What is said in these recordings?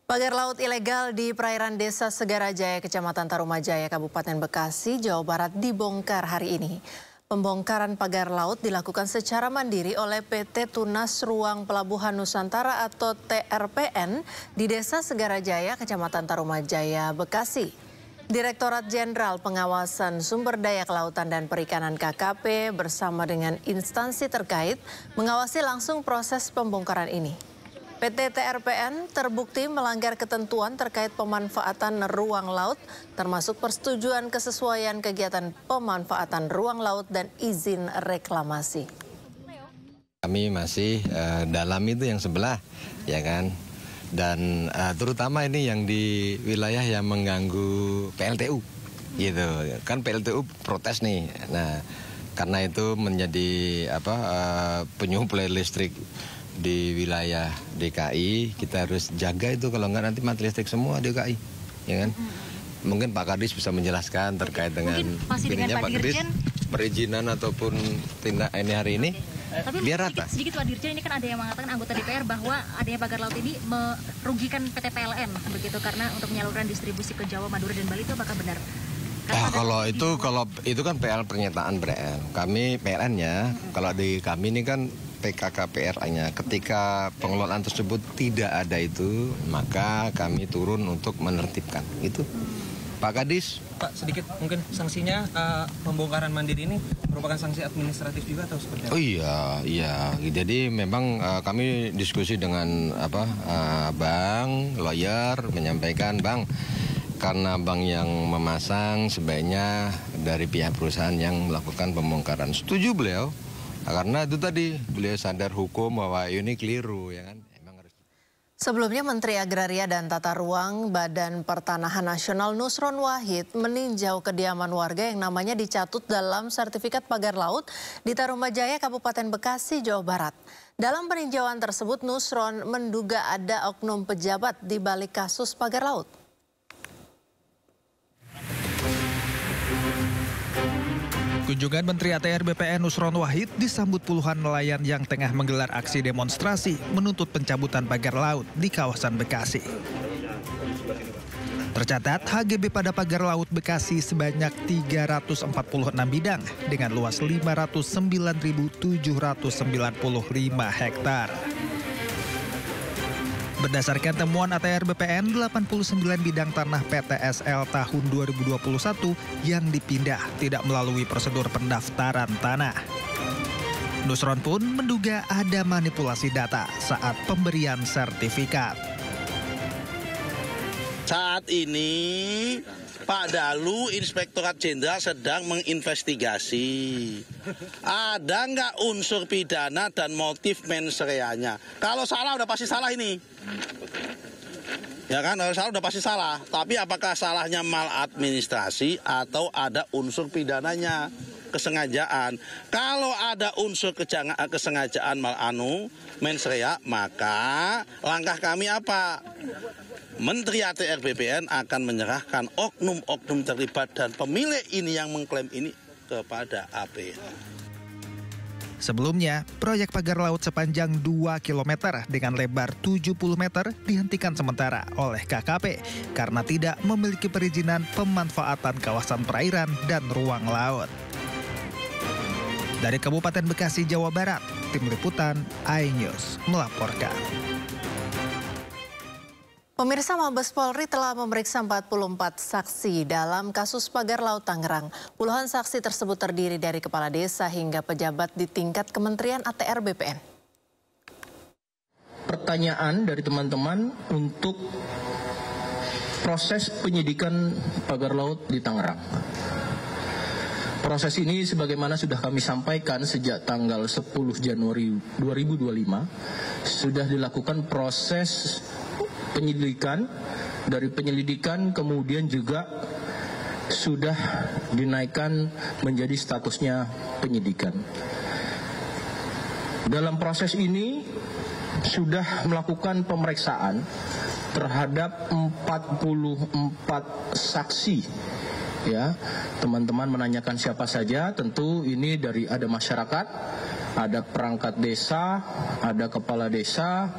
Pagar laut ilegal di perairan Desa Segarajaya, Kecamatan Tarumajaya, Kabupaten Bekasi, Jawa Barat dibongkar hari ini. Pembongkaran pagar laut dilakukan secara mandiri oleh PT Tunas Ruang Pelabuhan Nusantara atau TRPN di Desa Segarajaya, Kecamatan Tarumajaya, Bekasi. Direktorat Jenderal Pengawasan Sumber Daya Kelautan dan Perikanan KKP bersama dengan instansi terkait mengawasi langsung proses pembongkaran ini. PT TRPN terbukti melanggar ketentuan terkait pemanfaatan ruang laut, termasuk persetujuan kesesuaian kegiatan pemanfaatan ruang laut dan izin reklamasi. Kami masih dalam itu yang sebelah, ya kan, dan terutama ini yang di wilayah yang mengganggu PLTU, gitu. Kan PLTU protes nih. Nah, karena itu menjadi penyuplai listrik di wilayah DKI, kita harus jaga itu, kalau enggak nanti mati listrik semua DKI, ya kan? Mungkin Pak Kadis bisa menjelaskan terkait dengan Pak Kadis perizinan ataupun tindak ini hari ini. Tapi biar rata. Sedikit Pak Dirjen, ini kan ada yang mengatakan anggota DPR bahwa adanya pagar laut ini merugikan PT PLN begitu karena untuk menyalurkan distribusi ke Jawa, Madura dan Bali, itu apakah benar? Kalau itu kan PL pernyataan PL. Kami PLN-nya, kalau di kami ini kan PKKPRA-nya, ketika pengelolaan tersebut tidak ada itu, maka kami turun untuk menertibkan. Itu, Pak Kadis. Pak, sedikit mungkin sanksinya pembongkaran mandiri ini merupakan sanksi administratif juga atau seperti apa? Oh iya. Jadi memang kami diskusi dengan bank, lawyer, menyampaikan, Bang, karena bank yang memasang sebaiknya dari pihak perusahaan yang melakukan pembongkaran. Setuju beliau. Karena itu tadi beliau sadar hukum bahwa ini keliru, ya kan. Sebelumnya Menteri Agraria dan Tata Ruang Badan Pertanahan Nasional Nusron Wahid meninjau kediaman warga yang namanya dicatut dalam sertifikat pagar laut di Tarumajaya, Kabupaten Bekasi, Jawa Barat. Dalam peninjauan tersebut, Nusron menduga ada oknum pejabat di balik kasus pagar laut. Kunjungan Menteri ATR BPN Nusron Wahid disambut puluhan nelayan yang tengah menggelar aksi demonstrasi menuntut pencabutan pagar laut di kawasan Bekasi. Tercatat HGB pada pagar laut Bekasi sebanyak 346 bidang dengan luas 509.795 hektar. Berdasarkan temuan ATR BPN, 89 bidang tanah PTSL tahun 2021 yang dipindah tidak melalui prosedur pendaftaran tanah. Nusron pun menduga ada manipulasi data saat pemberian sertifikat. Saat ini Pak Dalu, Inspektorat Jenderal sedang menginvestigasi. Ada nggak unsur pidana dan motif mens reanya? Kalau salah udah pasti salah ini. Ya kan, kalau salah udah pasti salah. Tapi apakah salahnya maladministrasi atau ada unsur pidananya, kesengajaan? Kalau ada unsur kesengajaan mens rea, maka langkah kami apa? Menteri ATR BPN akan menyerahkan oknum-oknum terlibat dan pemilik ini yang mengklaim ini kepada APH. Sebelumnya, proyek pagar laut sepanjang 2 km dengan lebar 70 meter dihentikan sementara oleh KKP karena tidak memiliki perizinan pemanfaatan kawasan perairan dan ruang laut. Dari Kabupaten Bekasi, Jawa Barat, Tim Liputan iNews melaporkan. Pemirsa, Mabes Polri telah memeriksa 44 saksi dalam kasus pagar laut Tangerang. Puluhan saksi tersebut terdiri dari kepala desa hingga pejabat di tingkat Kementerian ATR BPN. Pertanyaan dari teman-teman untuk proses penyidikan pagar laut di Tangerang. Proses ini sebagaimana sudah kami sampaikan sejak tanggal 10 Januari 2025 sudah dilakukan proses penyelidikan, dari penyelidikan kemudian juga sudah dinaikkan menjadi statusnya penyidikan. Dalam proses ini sudah melakukan pemeriksaan terhadap 44 saksi. Ya, teman-teman menanyakan siapa saja, tentu ini ada masyarakat, ada perangkat desa, ada kepala desa,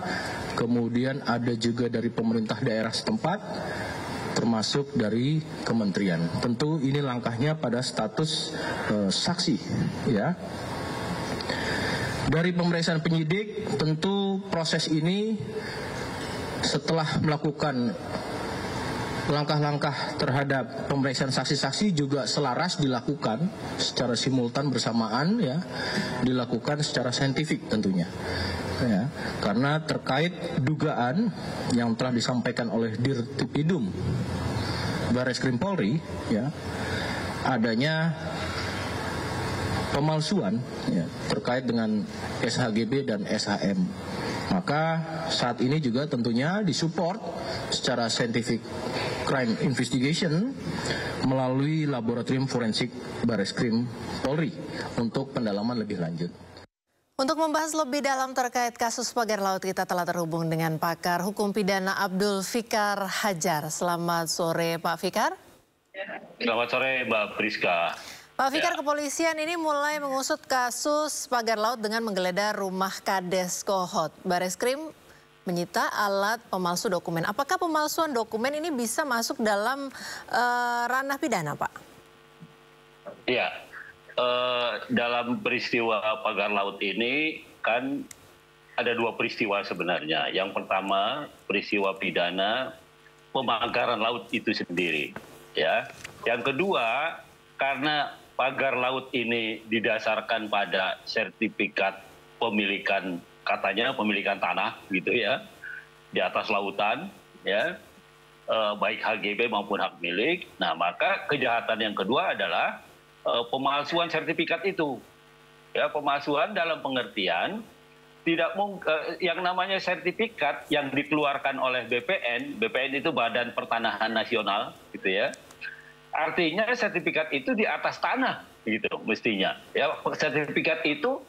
kemudian ada juga dari pemerintah daerah setempat, termasuk dari kementerian. Tentu ini langkahnya pada status saksi, ya. Dari pemeriksaan penyidik, tentu proses ini setelah melakukan langkah-langkah terhadap pemeriksaan saksi-saksi juga selaras dilakukan secara simultan bersamaan, ya, dilakukan secara saintifik tentunya, ya, karena terkait dugaan yang telah disampaikan oleh Dirtipidum Bareskrim Polri, ya, adanya pemalsuan, ya, terkait dengan SHGB dan SHM. Maka saat ini juga tentunya disupport secara scientific crime investigation melalui laboratorium forensik Bareskrim Polri untuk pendalaman lebih lanjut. Untuk membahas lebih dalam terkait kasus pagar laut, kita telah terhubung dengan pakar hukum pidana Abdul Fikar Hajar. Selamat sore Pak Fikar. Selamat sore Mbak Priska. Pak Fikar, kepolisian ini mulai mengusut kasus pagar laut dengan menggeledah rumah Kades Kohot. Bareskrim menyita alat pemalsu dokumen. Apakah pemalsuan dokumen ini bisa masuk dalam ranah pidana, Pak? Iya, dalam peristiwa pagar laut ini kan ada dua peristiwa sebenarnya. Yang pertama peristiwa pidana pemagaran laut itu sendiri, ya. Yang kedua, karena pagar laut ini didasarkan pada sertifikat pemilikan, katanya pemilikan tanah gitu ya, di atas lautan, ya, baik HGB maupun hak milik. Nah, maka kejahatan yang kedua adalah pemalsuan sertifikat itu, ya, pemalsuan dalam pengertian tidak yang namanya sertifikat yang dikeluarkan oleh BPN itu Badan Pertanahan Nasional, gitu ya. Artinya sertifikat itu di atas tanah, gitu mestinya. Ya, sertifikat itu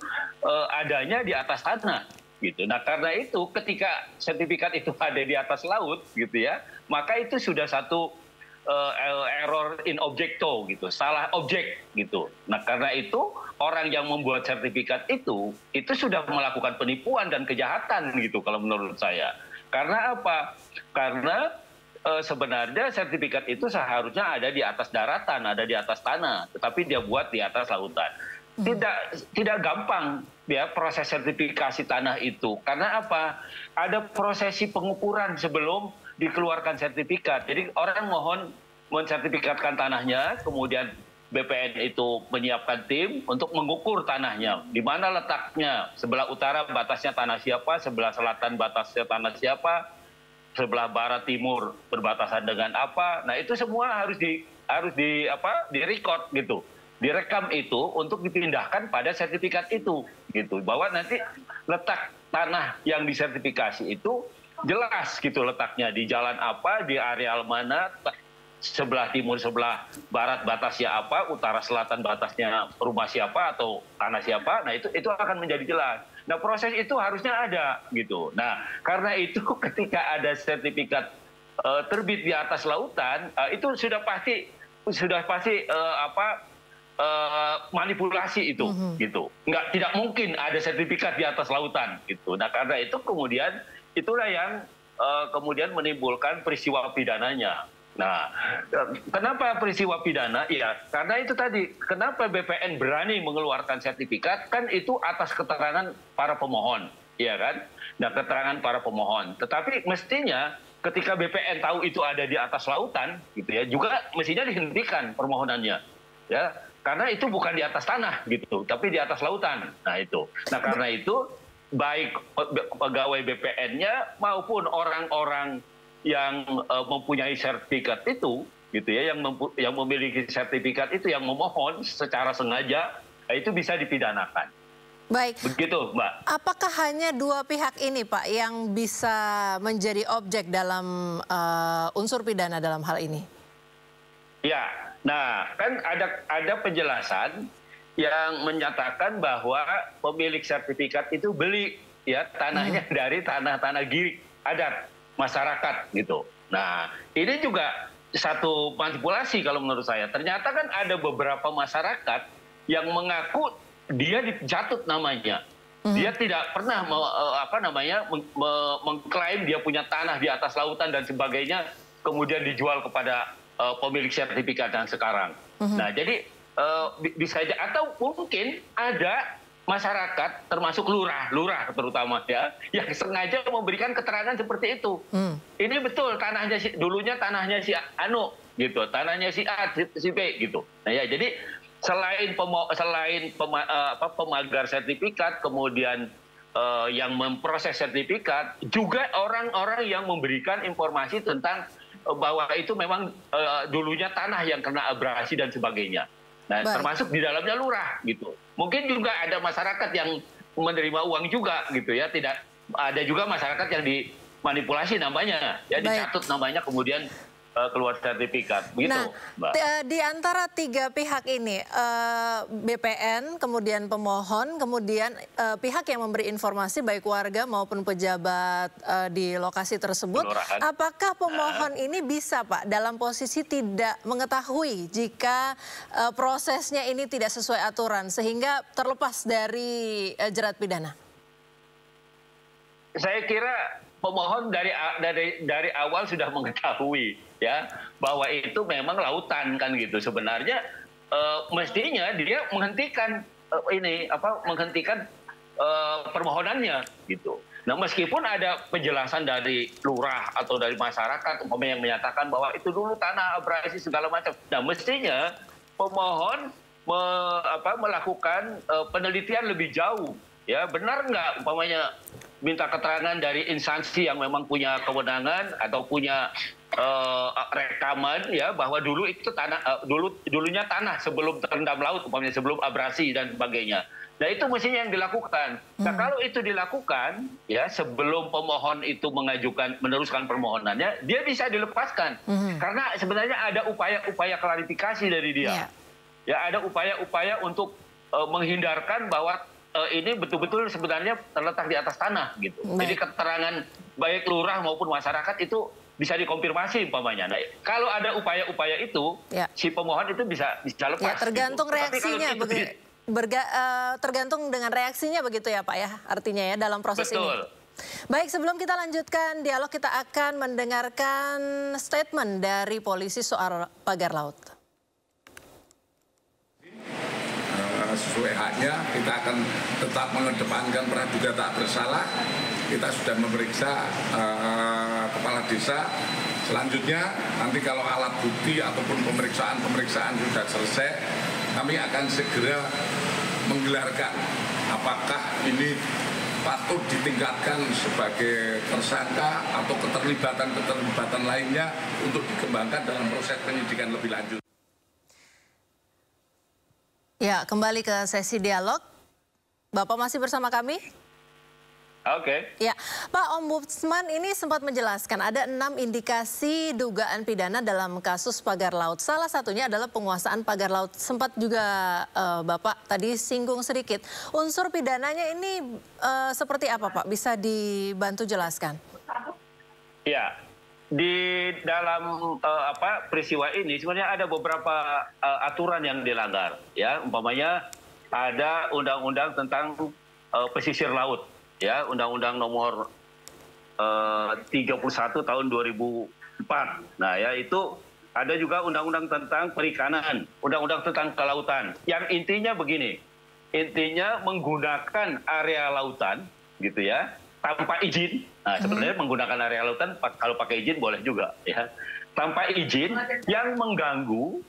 adanya di atas tanah, gitu. Nah, karena itu ketika sertifikat itu ada di atas laut, gitu ya, maka itu sudah satu error in objecto, gitu, salah objek, gitu. Nah, karena itu orang yang membuat sertifikat itu sudah melakukan penipuan dan kejahatan, gitu, kalau menurut saya. Karena apa? Karena sebenarnya sertifikat itu seharusnya ada di atas daratan, ada di atas tanah, tetapi dia buat di atas lautan. Tidak gampang ya proses sertifikasi tanah itu. Karena apa? Ada prosesi pengukuran sebelum dikeluarkan sertifikat. Jadi orang mohon mensertifikatkan tanahnya, kemudian BPN itu menyiapkan tim untuk mengukur tanahnya. Di mana letaknya? Sebelah utara batasnya tanah siapa, sebelah selatan batasnya tanah siapa, sebelah barat timur berbatasan dengan apa. Nah, itu semua harus direkod gitu. Direkam itu untuk dipindahkan pada sertifikat itu gitu. Bahwa nanti letak tanah yang disertifikasi itu jelas gitu letaknya di jalan apa, di areal mana, sebelah timur, sebelah barat batasnya apa, utara selatan batasnya rumah siapa atau tanah siapa. Nah, itu akan menjadi jelas. Nah, proses itu harusnya ada gitu. Nah, karena itu ketika ada sertifikat terbit di atas lautan, itu sudah pasti manipulasi itu gitu. Tidak mungkin ada sertifikat di atas lautan gitu. Nah, karena itu kemudian itulah yang kemudian menimbulkan peristiwa pidananya. Nah, kenapa peristiwa pidana? Ya, karena itu tadi, kenapa BPN berani mengeluarkan sertifikat, kan itu atas keterangan para pemohon, ya kan? Nah, keterangan para pemohon. Tetapi mestinya ketika BPN tahu itu ada di atas lautan, gitu ya, juga mestinya dihentikan permohonannya, ya, karena itu bukan di atas tanah, gitu, tapi di atas lautan. Nah, itu. Nah, karena itu baik pegawai BPN-nya maupun orang-orang yang mempunyai sertifikat itu, gitu ya, yang memiliki sertifikat itu, yang memohon secara sengaja, itu bisa dipidanakan. Baik. Begitu, Mbak. Apakah hanya dua pihak ini, Pak, yang bisa menjadi objek dalam unsur pidana dalam hal ini? Ya, nah kan ada penjelasan yang menyatakan bahwa pemilik sertifikat itu beli ya tanahnya dari tanah-tanah girik adat masyarakat gitu. Nah, ini juga satu manipulasi kalau menurut saya. Ternyata kan ada beberapa masyarakat yang mengaku dia dijatut namanya Dia tidak pernah mengklaim dia punya tanah di atas lautan dan sebagainya, kemudian dijual kepada pemilik sertifikat yang sekarang. Nah, jadi bisa aja, atau mungkin ada masyarakat termasuk lurah terutama ya, yang sengaja memberikan keterangan seperti itu. Ini betul tanahnya dulunya tanahnya si Anu gitu, tanahnya si A, si B gitu. Nah ya, jadi selain pemagar sertifikat, kemudian yang memproses sertifikat, juga orang-orang yang memberikan informasi tentang bahwa itu memang dulunya tanah yang kena abrasi dan sebagainya. Nah, termasuk di dalamnya lurah gitu. Mungkin juga ada masyarakat yang menerima uang juga gitu ya. Tidak ada juga masyarakat yang dimanipulasi namanya, ya dicatut namanya kemudian keluar sertifikat. Begitu, nah, Mbak. Di antara tiga pihak ini, BPN, kemudian pemohon, kemudian pihak yang memberi informasi baik warga maupun pejabat di lokasi tersebut, apakah pemohon ini bisa, Pak, dalam posisi tidak mengetahui jika prosesnya ini tidak sesuai aturan sehingga terlepas dari jerat pidana? Saya kira pemohon dari awal sudah mengetahui ya bahwa itu memang lautan kan gitu. Sebenarnya mestinya dia menghentikan menghentikan permohonannya gitu. Nah, meskipun ada penjelasan dari lurah atau dari masyarakat yang menyatakan bahwa itu dulu tanah abrasi segala macam. Nah, mestinya pemohon melakukan penelitian lebih jauh ya, benar nggak umpamanya minta keterangan dari instansi yang memang punya kewenangan atau punya rekaman ya bahwa dulu itu dulunya tanah sebelum terendam laut, umpamanya sebelum abrasi dan sebagainya. Nah, itu mestinya yang dilakukan. Nah, kalau itu dilakukan ya sebelum pemohon itu meneruskan permohonannya, dia bisa dilepaskan. Karena sebenarnya ada upaya-upaya klarifikasi dari dia. Ya, ada upaya-upaya untuk menghindarkan bahwa ini betul-betul sebenarnya terletak di atas tanah gitu. Jadi keterangan baik lurah maupun masyarakat itu bisa dikonfirmasi umpamanya. Nah, kalau ada upaya-upaya itu, si pemohon itu bisa lepas. Ya, tergantung gitu. reaksinya, tergantung dengan reaksinya begitu ya Pak ya, artinya ya dalam proses ini. Baik, sebelum kita lanjutkan dialog, kita akan mendengarkan statement dari polisi soal pagar laut. Sesuai haknya, kita akan tetap mengedepankan praduga tak bersalah. Kita sudah memeriksa kepala desa. Selanjutnya, nanti kalau alat bukti ataupun pemeriksaan sudah selesai, kami akan segera menggelarkan apakah ini patut ditingkatkan sebagai tersangka atau keterlibatan lainnya untuk dikembangkan dalam proses penyidikan lebih lanjut. Ya, kembali ke sesi dialog. Bapak masih bersama kami? Oke. Ya, Pak Ombudsman ini sempat menjelaskan ada 6 indikasi dugaan pidana dalam kasus pagar laut. Salah satunya adalah penguasaan pagar laut. Sempat juga Bapak tadi singgung sedikit. Unsur pidananya ini seperti apa, Pak? Bisa dibantu jelaskan? Ya, di dalam peristiwa ini sebenarnya ada beberapa aturan yang dilanggar. Ya, umpamanya ada undang-undang tentang pesisir laut. Ya, Undang-Undang Nomor 31 tahun 2004. Nah, ya itu ada juga Undang-Undang tentang perikanan, Undang-Undang tentang kelautan. Yang intinya begini, intinya menggunakan area lautan, gitu ya, tanpa izin. Nah, sebenarnya menggunakan area lautan kalau pakai izin boleh juga, ya, tanpa izin yang mengganggu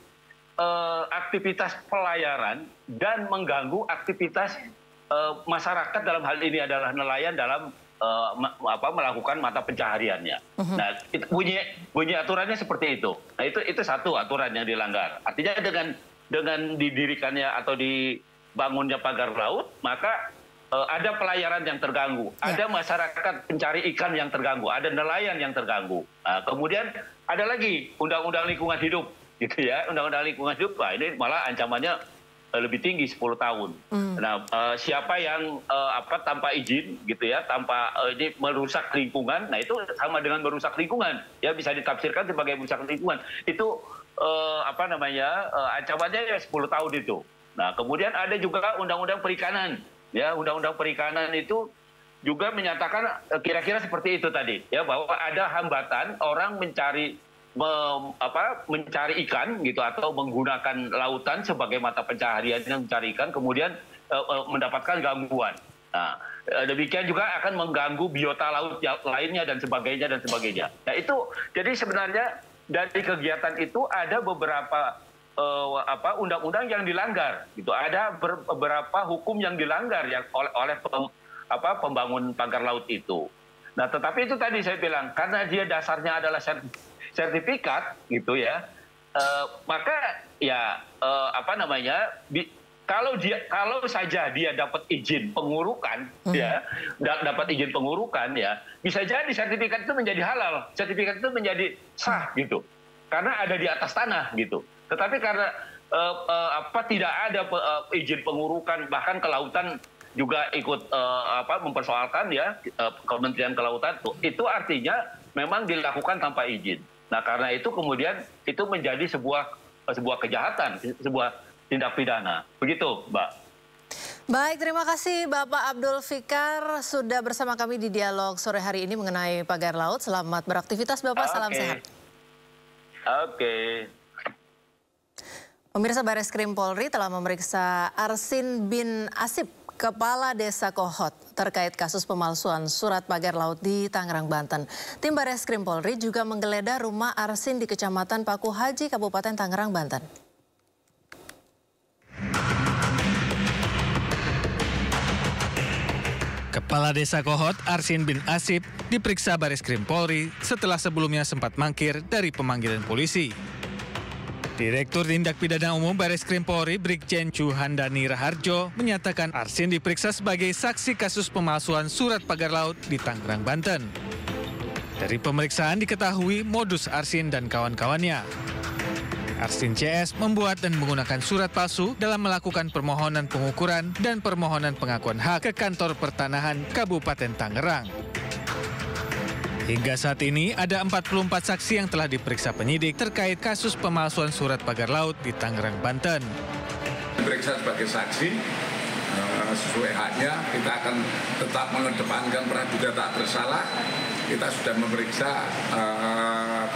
aktivitas pelayaran dan mengganggu aktivitas masyarakat, dalam hal ini adalah nelayan dalam melakukan mata pencahariannya. Nah, bunyi aturannya seperti itu. Nah, itu satu aturan yang dilanggar. Artinya dengan didirikannya atau dibangunnya pagar laut, maka ada pelayaran yang terganggu, ada masyarakat pencari ikan yang terganggu, ada nelayan yang terganggu. Nah, kemudian ada lagi Undang-Undang Lingkungan Hidup, gitu ya. Undang-Undang Lingkungan Hidup, nah ini malah ancamannya lebih tinggi 10 tahun. Nah, siapa yang tanpa izin gitu ya, tanpa ini merusak lingkungan, nah itu sama dengan merusak lingkungan, ya bisa ditafsirkan sebagai merusak lingkungan. Itu ancamannya ya 10 tahun itu. Nah, kemudian ada juga Undang-Undang Perikanan. ya Undang-Undang Perikanan itu juga menyatakan kira-kira seperti itu tadi, ya bahwa ada hambatan orang mencari ikan gitu atau menggunakan lautan sebagai mata pencaharian mencari ikan, kemudian mendapatkan gangguan. Nah, demikian juga akan mengganggu biota laut lainnya dan sebagainya. Nah itu, jadi sebenarnya dari kegiatan itu ada beberapa undang-undang yang dilanggar, gitu. Ada beberapa hukum yang dilanggar yang oleh pembangun pagar laut itu. Nah, tetapi itu tadi saya bilang karena dia dasarnya adalah sertifikat, gitu ya, maka ya kalau saja dia dapat izin pengurukan, ya, dapat izin pengurukan, ya, bisa jadi sertifikat itu menjadi halal, sertifikat itu menjadi sah, gitu, karena ada di atas tanah, gitu. Tetapi karena tidak ada izin pengurukan, bahkan kelautan juga ikut mempersoalkan, ya, Kementerian Kelautan itu artinya memang dilakukan tanpa izin. Nah, karena itu kemudian itu menjadi sebuah kejahatan, sebuah tindak pidana. Begitu, Mbak. Baik, terima kasih Bapak Abdul Fikar sudah bersama kami di dialog sore hari ini mengenai pagar laut. Selamat beraktivitas Bapak, salam sehat. Oke. Pemirsa, Bareskrim Polri telah memeriksa Arsin bin Asip, Kepala Desa Kohot, terkait kasus pemalsuan surat pagar laut di Tangerang, Banten. Tim Bareskrim Polri juga menggeledah rumah Arsin di Kecamatan Paku Haji, Kabupaten Tangerang, Banten. Kepala Desa Kohot, Arsin bin Asip, diperiksa Bareskrim Polri setelah sebelumnya sempat mangkir dari pemanggilan polisi. Direktur Tindak Pidana Umum Bareskrim Polri, Brigjen Cuhandani Raharjo, menyatakan Arsin diperiksa sebagai saksi kasus pemalsuan surat pagar laut di Tangerang, Banten. Dari pemeriksaan diketahui modus Arsin dan kawan-kawannya. Arsin CS membuat dan menggunakan surat palsu dalam melakukan permohonan pengukuran dan permohonan pengakuan hak ke Kantor Pertanahan Kabupaten Tangerang. Hingga saat ini ada 44 saksi yang telah diperiksa penyidik terkait kasus pemalsuan surat pagar laut di Tangerang, Banten. Diperiksa sebagai saksi, sesuai haknya, kita akan tetap mengedepankan praduga tak bersalah. Kita sudah memeriksa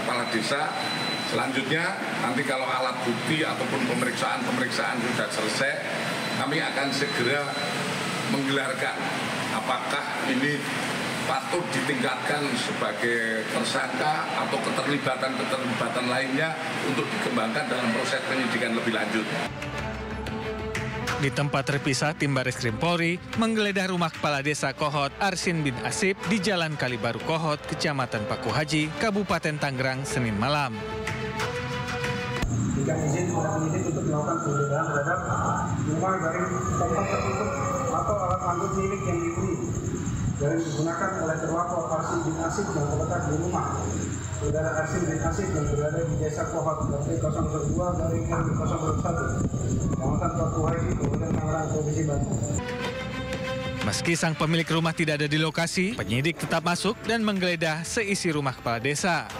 kepala desa. Selanjutnya, nanti kalau alat bukti ataupun pemeriksaan sudah selesai, kami akan segera menggelarkan apakah ini patut ditingkatkan sebagai tersangka atau keterlibatan lainnya untuk dikembangkan dalam proses penyidikan lebih lanjut. Di tempat terpisah, tim Bareskrim Polri menggeledah rumah Kepala Desa Kohot Arsin bin Asip di Jalan Kalibaru Kohot, Kecamatan Paku Haji, Kabupaten Tangerang, Senin malam. Jika izin kepada penyidik untuk melakukan penggeledahan terhadap rumah dari tempat tertutup atau alat angkut milik yang dihuni yang digunakan oleh terdakwa Arsin bin Asip yang terletak di rumah saudara Arsin bin Asip yang berada di Desa Kohot RT 002/001 Kecamatan Paku Haji, Kabupaten Tangerang, Provinsi Banten. Meski sang pemilik rumah tidak ada di lokasi, penyidik tetap masuk dan menggeledah seisi rumah kepala desa.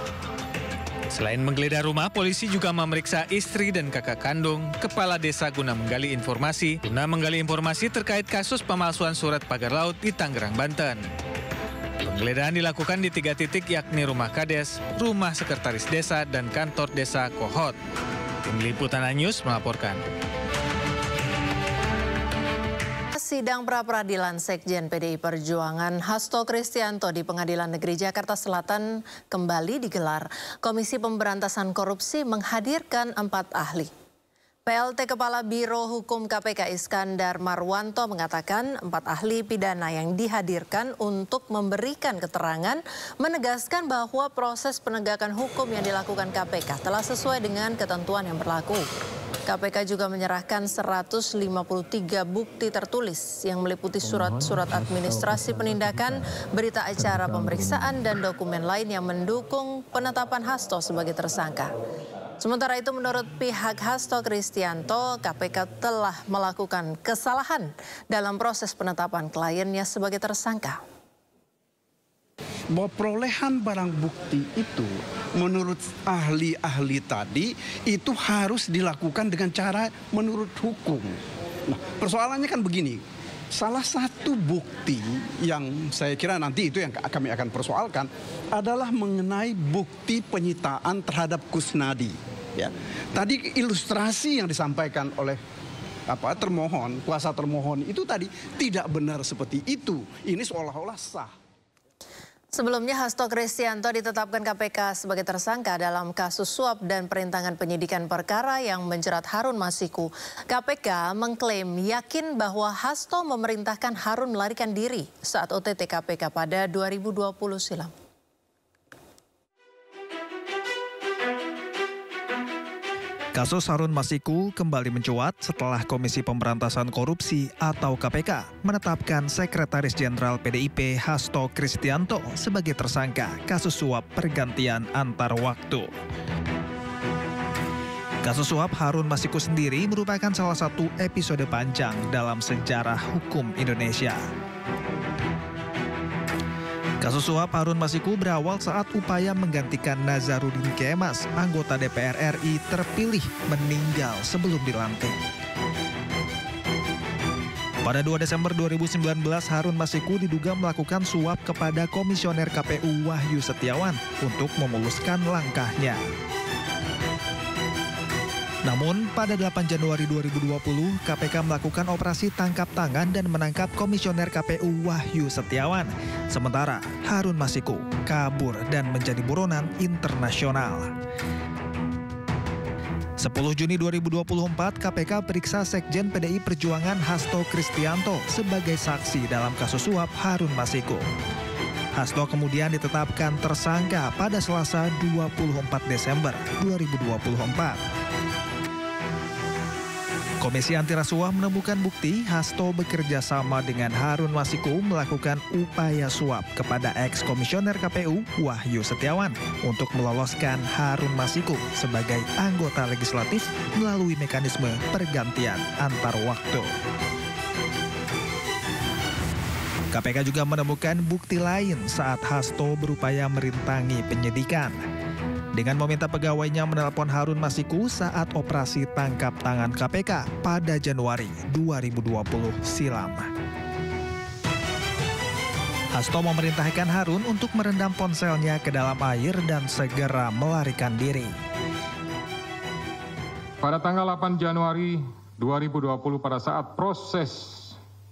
Selain menggeledah rumah, polisi juga memeriksa istri dan kakak kandung kepala desa guna menggali informasi terkait kasus pemalsuan surat pagar laut di Tangerang, Banten. Penggeledahan dilakukan di 3 titik, yakni rumah Kades, rumah sekretaris desa, dan kantor desa Kohot. Tim Liputan News melaporkan. Sidang pra-peradilan Sekjen PDI Perjuangan Hasto Kristianto di Pengadilan Negeri Jakarta Selatan kembali digelar. Komisi Pemberantasan Korupsi menghadirkan 4 ahli. PLT Kepala Biro Hukum KPK Iskandar Marwanto mengatakan 4 ahli pidana yang dihadirkan untuk memberikan keterangan menegaskan bahwa proses penegakan hukum yang dilakukan KPK telah sesuai dengan ketentuan yang berlaku. KPK juga menyerahkan 153 bukti tertulis yang meliputi surat-surat administrasi penindakan, berita acara pemeriksaan, dan dokumen lain yang mendukung penetapan Hasto sebagai tersangka. Sementara itu menurut pihak Hasto Kristianto, KPK telah melakukan kesalahan dalam proses penetapan kliennya sebagai tersangka. Bahwa perolehan barang bukti itu menurut ahli-ahli tadi itu harus dilakukan dengan cara menurut hukum. Nah, persoalannya kan begini, salah satu bukti yang saya kira nanti itu yang kami akan persoalkan adalah mengenai bukti penyitaan terhadap Kusnadi. Ya. Tadi ilustrasi yang disampaikan oleh termohon, kuasa termohon itu tadi tidak benar seperti itu. Ini seolah-olah sah. Sebelumnya Hasto Kristianto ditetapkan KPK sebagai tersangka dalam kasus suap dan perintangan penyidikan perkara yang menjerat Harun Masiku. KPK mengklaim yakin bahwa Hasto memerintahkan Harun melarikan diri saat OTT KPK pada 2020 silam. Kasus Harun Masiku kembali mencuat setelah Komisi Pemberantasan Korupsi atau KPK menetapkan Sekretaris Jenderal PDIP Hasto Kristianto sebagai tersangka kasus suap pergantian antar waktu. Kasus suap Harun Masiku sendiri merupakan salah satu episode panjang dalam sejarah hukum Indonesia. Kasus suap Harun Masiku berawal saat upaya menggantikan Nazarudin Kemas, anggota DPR RI terpilih, meninggal sebelum dilantik. Pada 2 Desember 2019, Harun Masiku diduga melakukan suap kepada Komisioner KPU Wahyu Setiawan untuk memuluskan langkahnya. Namun, pada 8 Januari 2020, KPK melakukan operasi tangkap tangan dan menangkap Komisioner KPU Wahyu Setiawan. Sementara Harun Masiku kabur dan menjadi buronan internasional. 10 Juni 2024, KPK periksa Sekjen PDI Perjuangan Hasto Kristianto sebagai saksi dalam kasus suap Harun Masiku. Hasto kemudian ditetapkan tersangka pada Selasa 24 Desember 2024. Komisi Anti Rasuah menemukan bukti Hasto bekerja sama dengan Harun Masiku melakukan upaya suap kepada ex-komisioner KPU Wahyu Setiawan untuk meloloskan Harun Masiku sebagai anggota legislatif melalui mekanisme pergantian antar waktu. KPK juga menemukan bukti lain saat Hasto berupaya merintangi penyidikan dengan meminta pegawainya menelpon Harun Masiku saat operasi tangkap tangan KPK pada Januari 2020 silam. Hasto memerintahkan Harun untuk merendam ponselnya ke dalam air dan segera melarikan diri. Pada tanggal 8 Januari 2020 pada saat proses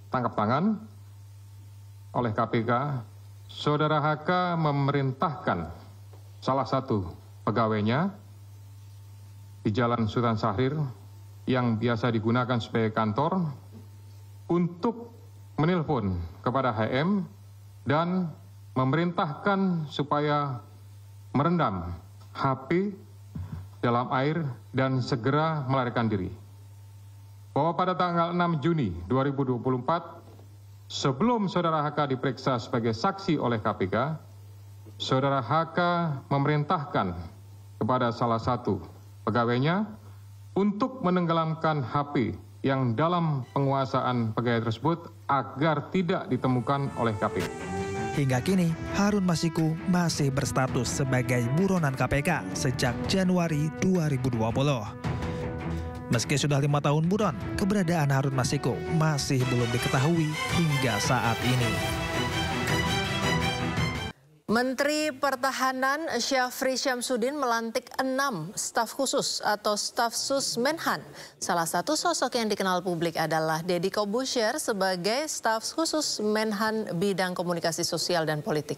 tangkap tangan oleh KPK, Saudara HK memerintahkan salah satu pegawainya di Jalan Sultan Syahrir yang biasa digunakan sebagai kantor untuk menelpon kepada HM dan memerintahkan supaya merendam HP dalam air dan segera melarikan diri. Bahwa pada tanggal 6 Juni 2024, sebelum Saudara HK diperiksa sebagai saksi oleh KPK, Saudara HK memerintahkan kepada salah satu pegawainya untuk menenggelamkan HP yang dalam penguasaan pegawai tersebut agar tidak ditemukan oleh KPK. Hingga kini, Harun Masiku masih berstatus sebagai buronan KPK sejak Januari 2020. Meski sudah 5 tahun buron, keberadaan Harun Masiku masih belum diketahui hingga saat ini. Menteri Pertahanan Syafri Syamsuddin melantik 6 staf khusus atau staf sus Menhan. Salah satu sosok yang dikenal publik adalah Deddy Corbuzier sebagai staf khusus Menhan bidang komunikasi sosial dan politik.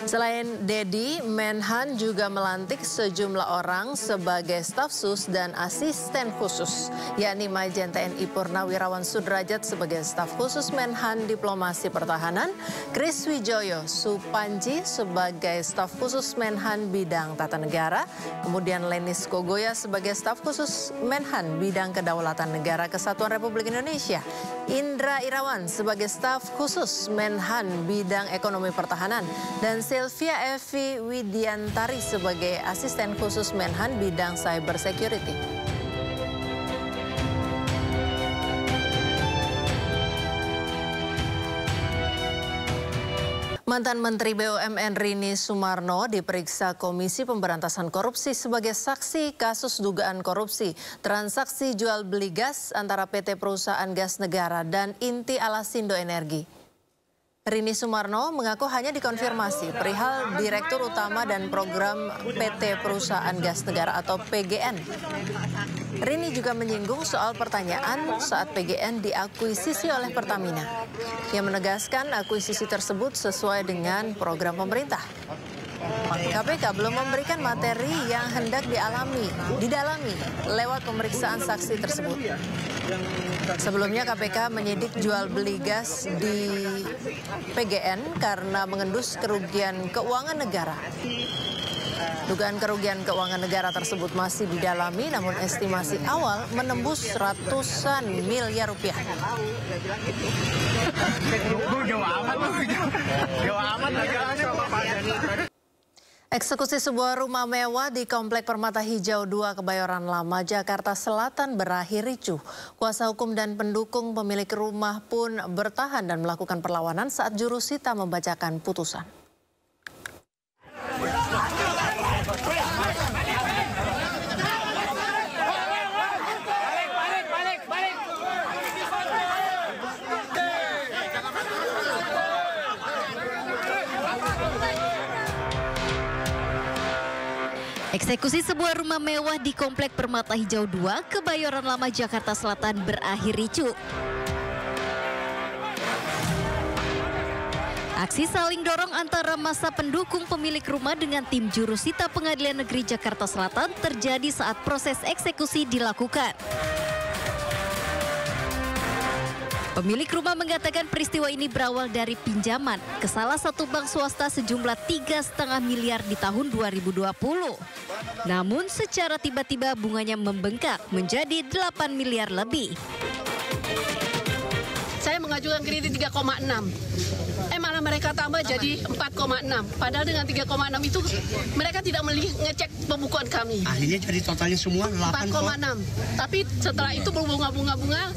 Selain Deddy, Menhan juga melantik sejumlah orang sebagai staf sus dan asisten khusus, yakni Majen TNI Purnawirawan Sudrajat sebagai staf khusus Menhan Diplomasi Pertahanan, Kris Wijoyo Supanji sebagai staf khusus Menhan Bidang Tata Negara, kemudian Lenis Kogoya sebagai staf khusus Menhan Bidang Kedaulatan Negara Kesatuan Republik Indonesia, Indra Irawan sebagai staf khusus Menhan Bidang Ekonomi Pertahanan, dan Sylvia Evi Widiantari sebagai asisten khusus Menhan Bidang Cyber Security. Mantan Menteri BUMN Rini Sumarno diperiksa Komisi Pemberantasan Korupsi sebagai saksi kasus dugaan korupsi transaksi jual beli gas antara PT Perusahaan Gas Negara dan Inti Alasindo Energi. Rini Sumarno mengaku hanya dikonfirmasi perihal Direktur Utama dan Program PT Perusahaan Gas Negara atau PGN. Rini juga menyinggung soal pertanyaan saat PGN diakuisisi oleh Pertamina. Ia menegaskan akuisisi tersebut sesuai dengan program pemerintah. KPK belum memberikan materi yang hendak didalami lewat pemeriksaan saksi tersebut. Sebelumnya KPK menyidik jual beli gas di PGN karena mengendus kerugian keuangan negara. Dugaan kerugian keuangan negara tersebut masih didalami, namun estimasi awal menembus ratusan miliar rupiah. Eksekusi sebuah rumah mewah di Komplek Permata Hijau 2 Kebayoran Lama, Jakarta Selatan berakhir ricuh. Kuasa hukum dan pendukung pemilik rumah pun bertahan dan melakukan perlawanan saat jurusita membacakan putusan. Eksekusi sebuah rumah mewah di Komplek Permata Hijau 2, Kebayoran Lama, Jakarta Selatan berakhir ricuh. Aksi saling dorong antara massa pendukung pemilik rumah dengan tim jurusita Pengadilan Negeri Jakarta Selatan terjadi saat proses eksekusi dilakukan. Pemilik rumah mengatakan peristiwa ini berawal dari pinjaman ke salah satu bank swasta sejumlah 3,5 miliar di tahun 2020. Namun secara tiba-tiba bunganya membengkak menjadi 8 miliar lebih. Saya mengajukan kredit 3,6. Malah mereka tambah jadi 4,6. Padahal dengan 3,6 itu mereka tidak ngecek pembukuan kami. Akhirnya jadi totalnya semua 4,6. Tapi setelah itu berbunga-bunga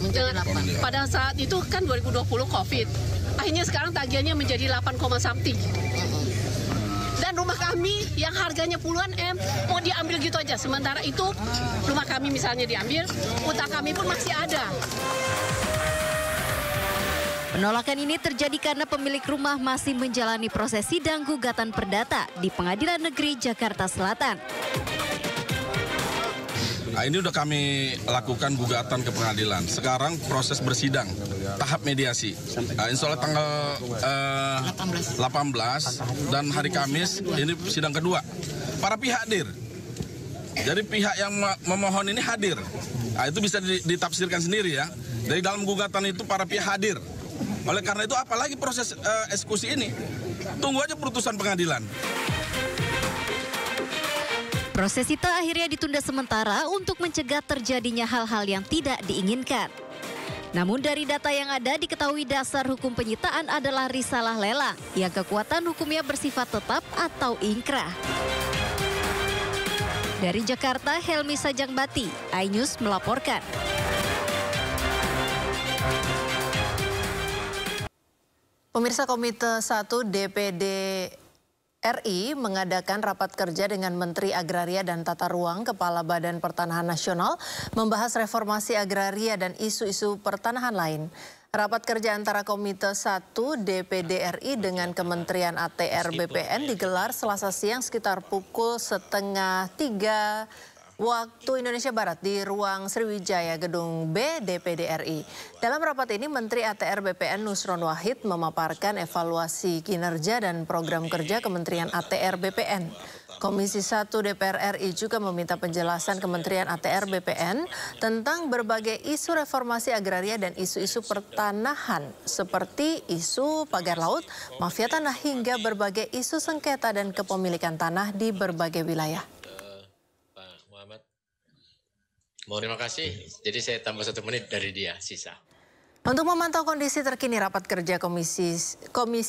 pada saat itu kan 2020 COVID. Akhirnya sekarang tagihannya menjadi 8, something. Dan rumah kami yang harganya puluhan M mau diambil gitu aja. Sementara itu rumah kami misalnya diambil, utang kami pun masih ada. Penolakan ini terjadi karena pemilik rumah masih menjalani proses sidang gugatan perdata di Pengadilan Negeri Jakarta Selatan. Nah, ini udah kami lakukan gugatan ke pengadilan. Sekarang proses bersidang, tahap mediasi. Insya Allah tanggal 18 dan hari Kamis ini sidang kedua. Para pihak hadir. Jadi pihak yang memohon ini hadir. Nah, itu bisa ditafsirkan sendiri ya. Dari dalam gugatan itu para pihak hadir. Oleh karena itu apalagi proses eksekusi ini, tunggu aja putusan pengadilan. Proses itu akhirnya ditunda sementara untuk mencegah terjadinya hal-hal yang tidak diinginkan. Namun dari data yang ada diketahui dasar hukum penyitaan adalah risalah lelang yang kekuatan hukumnya bersifat tetap atau ingkrah. Dari Jakarta, Helmi Sajangbati, iNews melaporkan. Pemirsa, Komite 1 DPD RI mengadakan rapat kerja dengan Menteri Agraria dan Tata Ruang, Kepala Badan Pertanahan Nasional, membahas reformasi agraria dan isu-isu pertanahan lain. Rapat kerja antara Komite 1 DPD RI dengan Kementerian ATR BPN digelar Selasa siang sekitar pukul 2:30 waktu Indonesia Barat di Ruang Sriwijaya Gedung B DPD RI. Dalam rapat ini Menteri ATR BPN Nusron Wahid memaparkan evaluasi kinerja dan program kerja Kementerian ATR BPN. Komisi 1 DPR RI juga meminta penjelasan Kementerian ATR BPN tentang berbagai isu reformasi agraria dan isu-isu pertanahan seperti isu pagar laut, mafia tanah hingga berbagai isu sengketa dan kepemilikan tanah di berbagai wilayah. Terima kasih. Jadi saya tambah 1 menit dari dia, sisa. Untuk memantau kondisi terkini rapat kerja Komisi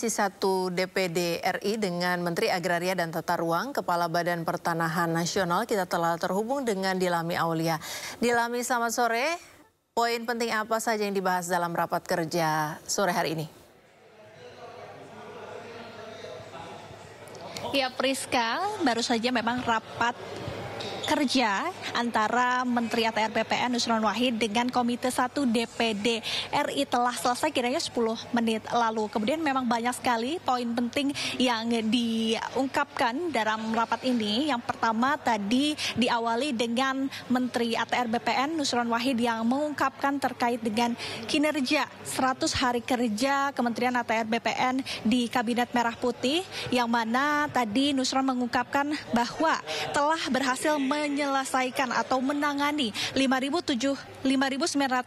1 DPD RI dengan Menteri Agraria dan Tata Ruang, Kepala Badan Pertanahan Nasional, kita telah terhubung dengan Dilami Aulia. Dilami, selamat sore. Poin penting apa saja yang dibahas dalam rapat kerja sore hari ini? Ya Priska, baru saja memang rapat kerja antara Menteri ATR BPN Nusron Wahid dengan Komite 1 DPD RI telah selesai kiranya 10 menit lalu. Kemudian memang banyak sekali poin penting yang diungkapkan dalam rapat ini. Yang pertama tadi diawali dengan Menteri ATR BPN Nusron Wahid yang mengungkapkan terkait dengan kinerja 100 hari kerja Kementerian ATR BPN di Kabinet Merah Putih, yang mana tadi Nusron mengungkapkan bahwa telah berhasil menyelesaikan atau menangani 5.973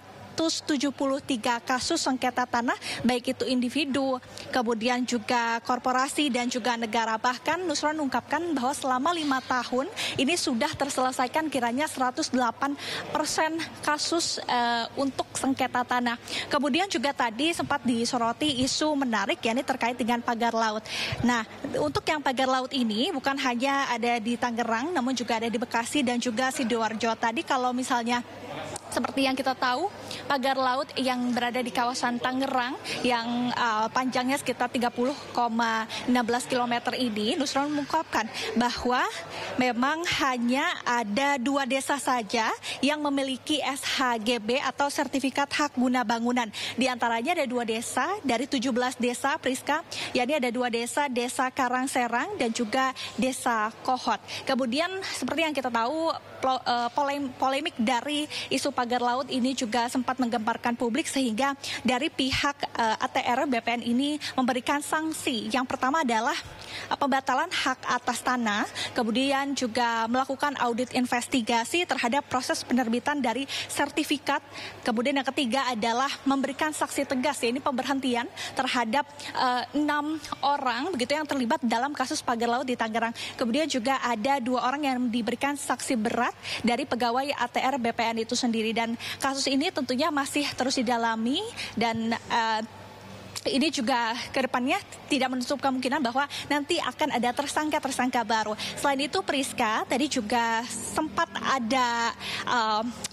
kasus sengketa tanah, baik itu individu, kemudian juga korporasi dan juga negara. Bahkan Nusron mengungkapkan bahwa selama 5 tahun ini sudah terselesaikan kiranya 108% kasus untuk sengketa tanah. Kemudian juga tadi sempat disoroti isu menarik, yakni terkait dengan pagar laut. Nah, untuk yang pagar laut ini bukan hanya ada di Tangerang, namun juga ada di Bekasi dan juga Sidoarjo. Tadi kalau misalnya seperti yang kita tahu, pagar laut yang berada di kawasan Tangerang yang panjangnya sekitar 30,16 km ini, Nusron mengungkapkan bahwa memang hanya ada 2 desa saja yang memiliki SHGB atau Sertifikat Hak Guna Bangunan. Di antaranya ada 2 desa dari 17 desa, Priska, yakni ada 2 desa, Desa Karangserang dan juga Desa Kohot. Kemudian seperti yang kita tahu, polemik dari isu pagar laut ini juga sempat menggemparkan publik, sehingga dari pihak ATR BPN ini memberikan sanksi. Yang pertama adalah pembatalan hak atas tanah, kemudian juga melakukan audit investigasi terhadap proses penerbitan dari sertifikat. Kemudian yang ketiga adalah memberikan saksi tegas, ini pemberhentian terhadap 6 orang begitu yang terlibat dalam kasus pagar laut di Tangerang. Kemudian juga ada 2 orang yang diberikan saksi berat dari pegawai ATR BPN itu sendiri, dan kasus ini tentunya masih terus didalami dan ini juga ke depannya tidak menutup kemungkinan bahwa nanti akan ada tersangka-tersangka baru. Selain itu Priska, tadi juga sempat ada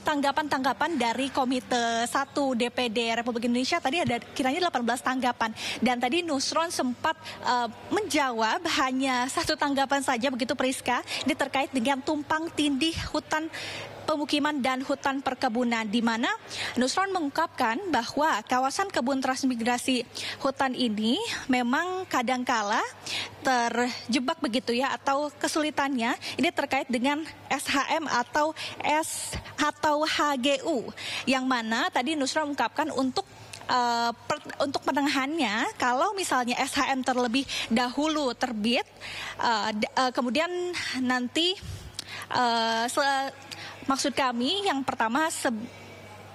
tanggapan-tanggapan dari Komite 1 DPD Republik Indonesia. Tadi ada kiranya 18 tanggapan. Dan tadi Nusron sempat menjawab hanya 1 tanggapan saja begitu Priska. Ini terkait dengan tumpang tindih hutan pemukiman dan hutan perkebunan, di mana Nusron mengungkapkan bahwa kawasan kebun transmigrasi hutan ini memang kadangkala terjebak begitu ya, atau kesulitannya ini terkait dengan SHM atau HGU, yang mana tadi Nusron mengungkapkan untuk penanganannya, kalau misalnya SHM terlebih dahulu terbit, kemudian nanti maksud kami yang pertama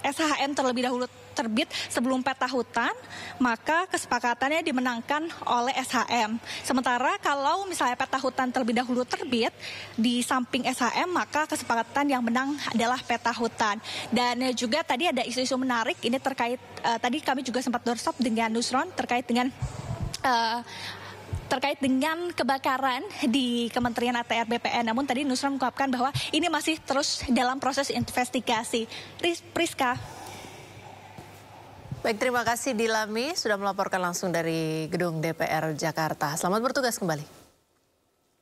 SHM terlebih dahulu terbit sebelum peta hutan, maka kesepakatannya dimenangkan oleh SHM. Sementara kalau misalnya peta hutan terlebih dahulu terbit di samping SHM, maka kesepakatan yang menang adalah peta hutan. Dan juga tadi ada isu-isu menarik ini terkait tadi kami juga sempat doorstop dengan Nusron terkait dengan kebakaran di Kementerian ATR BPN. Namun tadi Nusron mengungkapkan bahwa ini masih terus dalam proses investigasi. Priska. Baik, terima kasih Dilami sudah melaporkan langsung dari Gedung DPR Jakarta. Selamat bertugas kembali.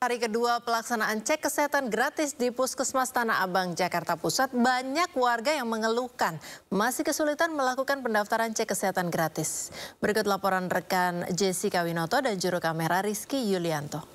Hari kedua pelaksanaan cek kesehatan gratis di Puskesmas Tanah Abang, Jakarta Pusat, banyak warga yang mengeluhkan masih kesulitan melakukan pendaftaran cek kesehatan gratis. Berikut laporan rekan Jessica Winoto dan juru kamera Rizky Yulianto.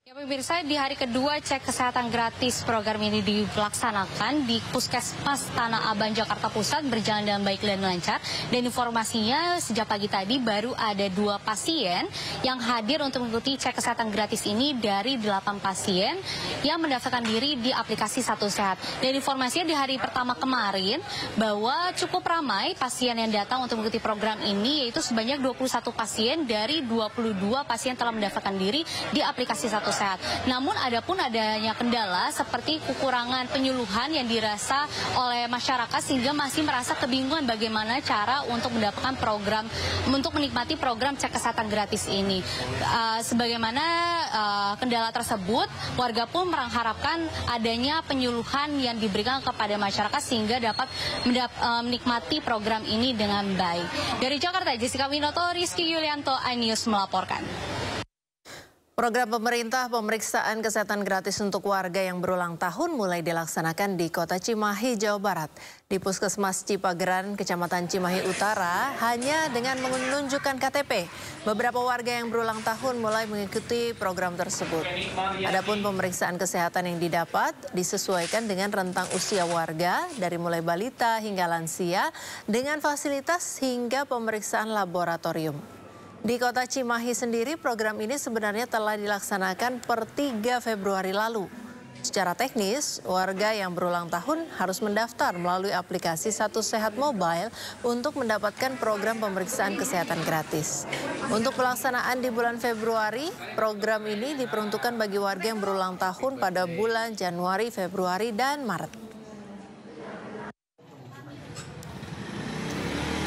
Ya pemirsa, di hari kedua cek kesehatan gratis program ini dilaksanakan di Puskesmas Tanah Abang, Jakarta Pusat, berjalan dengan baik dan lancar. Dan informasinya sejak pagi tadi baru ada 2 pasien yang hadir untuk mengikuti cek kesehatan gratis ini dari 8 pasien yang mendaftarkan diri di aplikasi Satu Sehat. Dan informasinya di hari pertama kemarin bahwa cukup ramai pasien yang datang untuk mengikuti program ini, yaitu sebanyak 21 pasien dari 22 pasien telah mendaftarkan diri di aplikasi Satu Sehat. Namun adanya kendala seperti kekurangan penyuluhan yang dirasa oleh masyarakat sehingga masih merasa kebingungan bagaimana cara untuk mendapatkan program, untuk menikmati program cek kesehatan gratis ini. Sebagaimana kendala tersebut, warga pun mengharapkan adanya penyuluhan yang diberikan kepada masyarakat sehingga dapat menikmati program ini dengan baik. Dari Jakarta, Jessica Winoto, Rizky Yulianto, iNews melaporkan. Program pemerintah pemeriksaan kesehatan gratis untuk warga yang berulang tahun mulai dilaksanakan di Kota Cimahi, Jawa Barat. Di Puskesmas Cipageran, Kecamatan Cimahi Utara, hanya dengan menunjukkan KTP, beberapa warga yang berulang tahun mulai mengikuti program tersebut. Adapun pemeriksaan kesehatan yang didapat disesuaikan dengan rentang usia warga dari mulai balita hingga lansia dengan fasilitas hingga pemeriksaan laboratorium. Di Kota Cimahi sendiri, program ini sebenarnya telah dilaksanakan per 3 Februari lalu. Secara teknis, warga yang berulang tahun harus mendaftar melalui aplikasi Satu Sehat Mobile untuk mendapatkan program pemeriksaan kesehatan gratis. Untuk pelaksanaan di bulan Februari, program ini diperuntukkan bagi warga yang berulang tahun pada bulan Januari, Februari, dan Maret.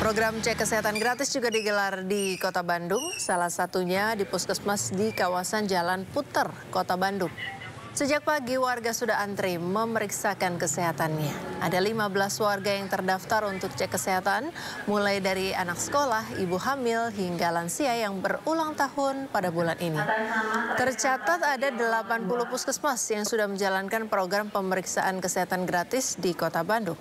Program cek kesehatan gratis juga digelar di Kota Bandung, salah satunya di puskesmas di kawasan Jalan Puter, Kota Bandung. Sejak pagi warga sudah antri memeriksakan kesehatannya. Ada 15 warga yang terdaftar untuk cek kesehatan, mulai dari anak sekolah, ibu hamil, hingga lansia yang berulang tahun pada bulan ini. Tercatat ada 80 puskesmas yang sudah menjalankan program pemeriksaan kesehatan gratis di Kota Bandung.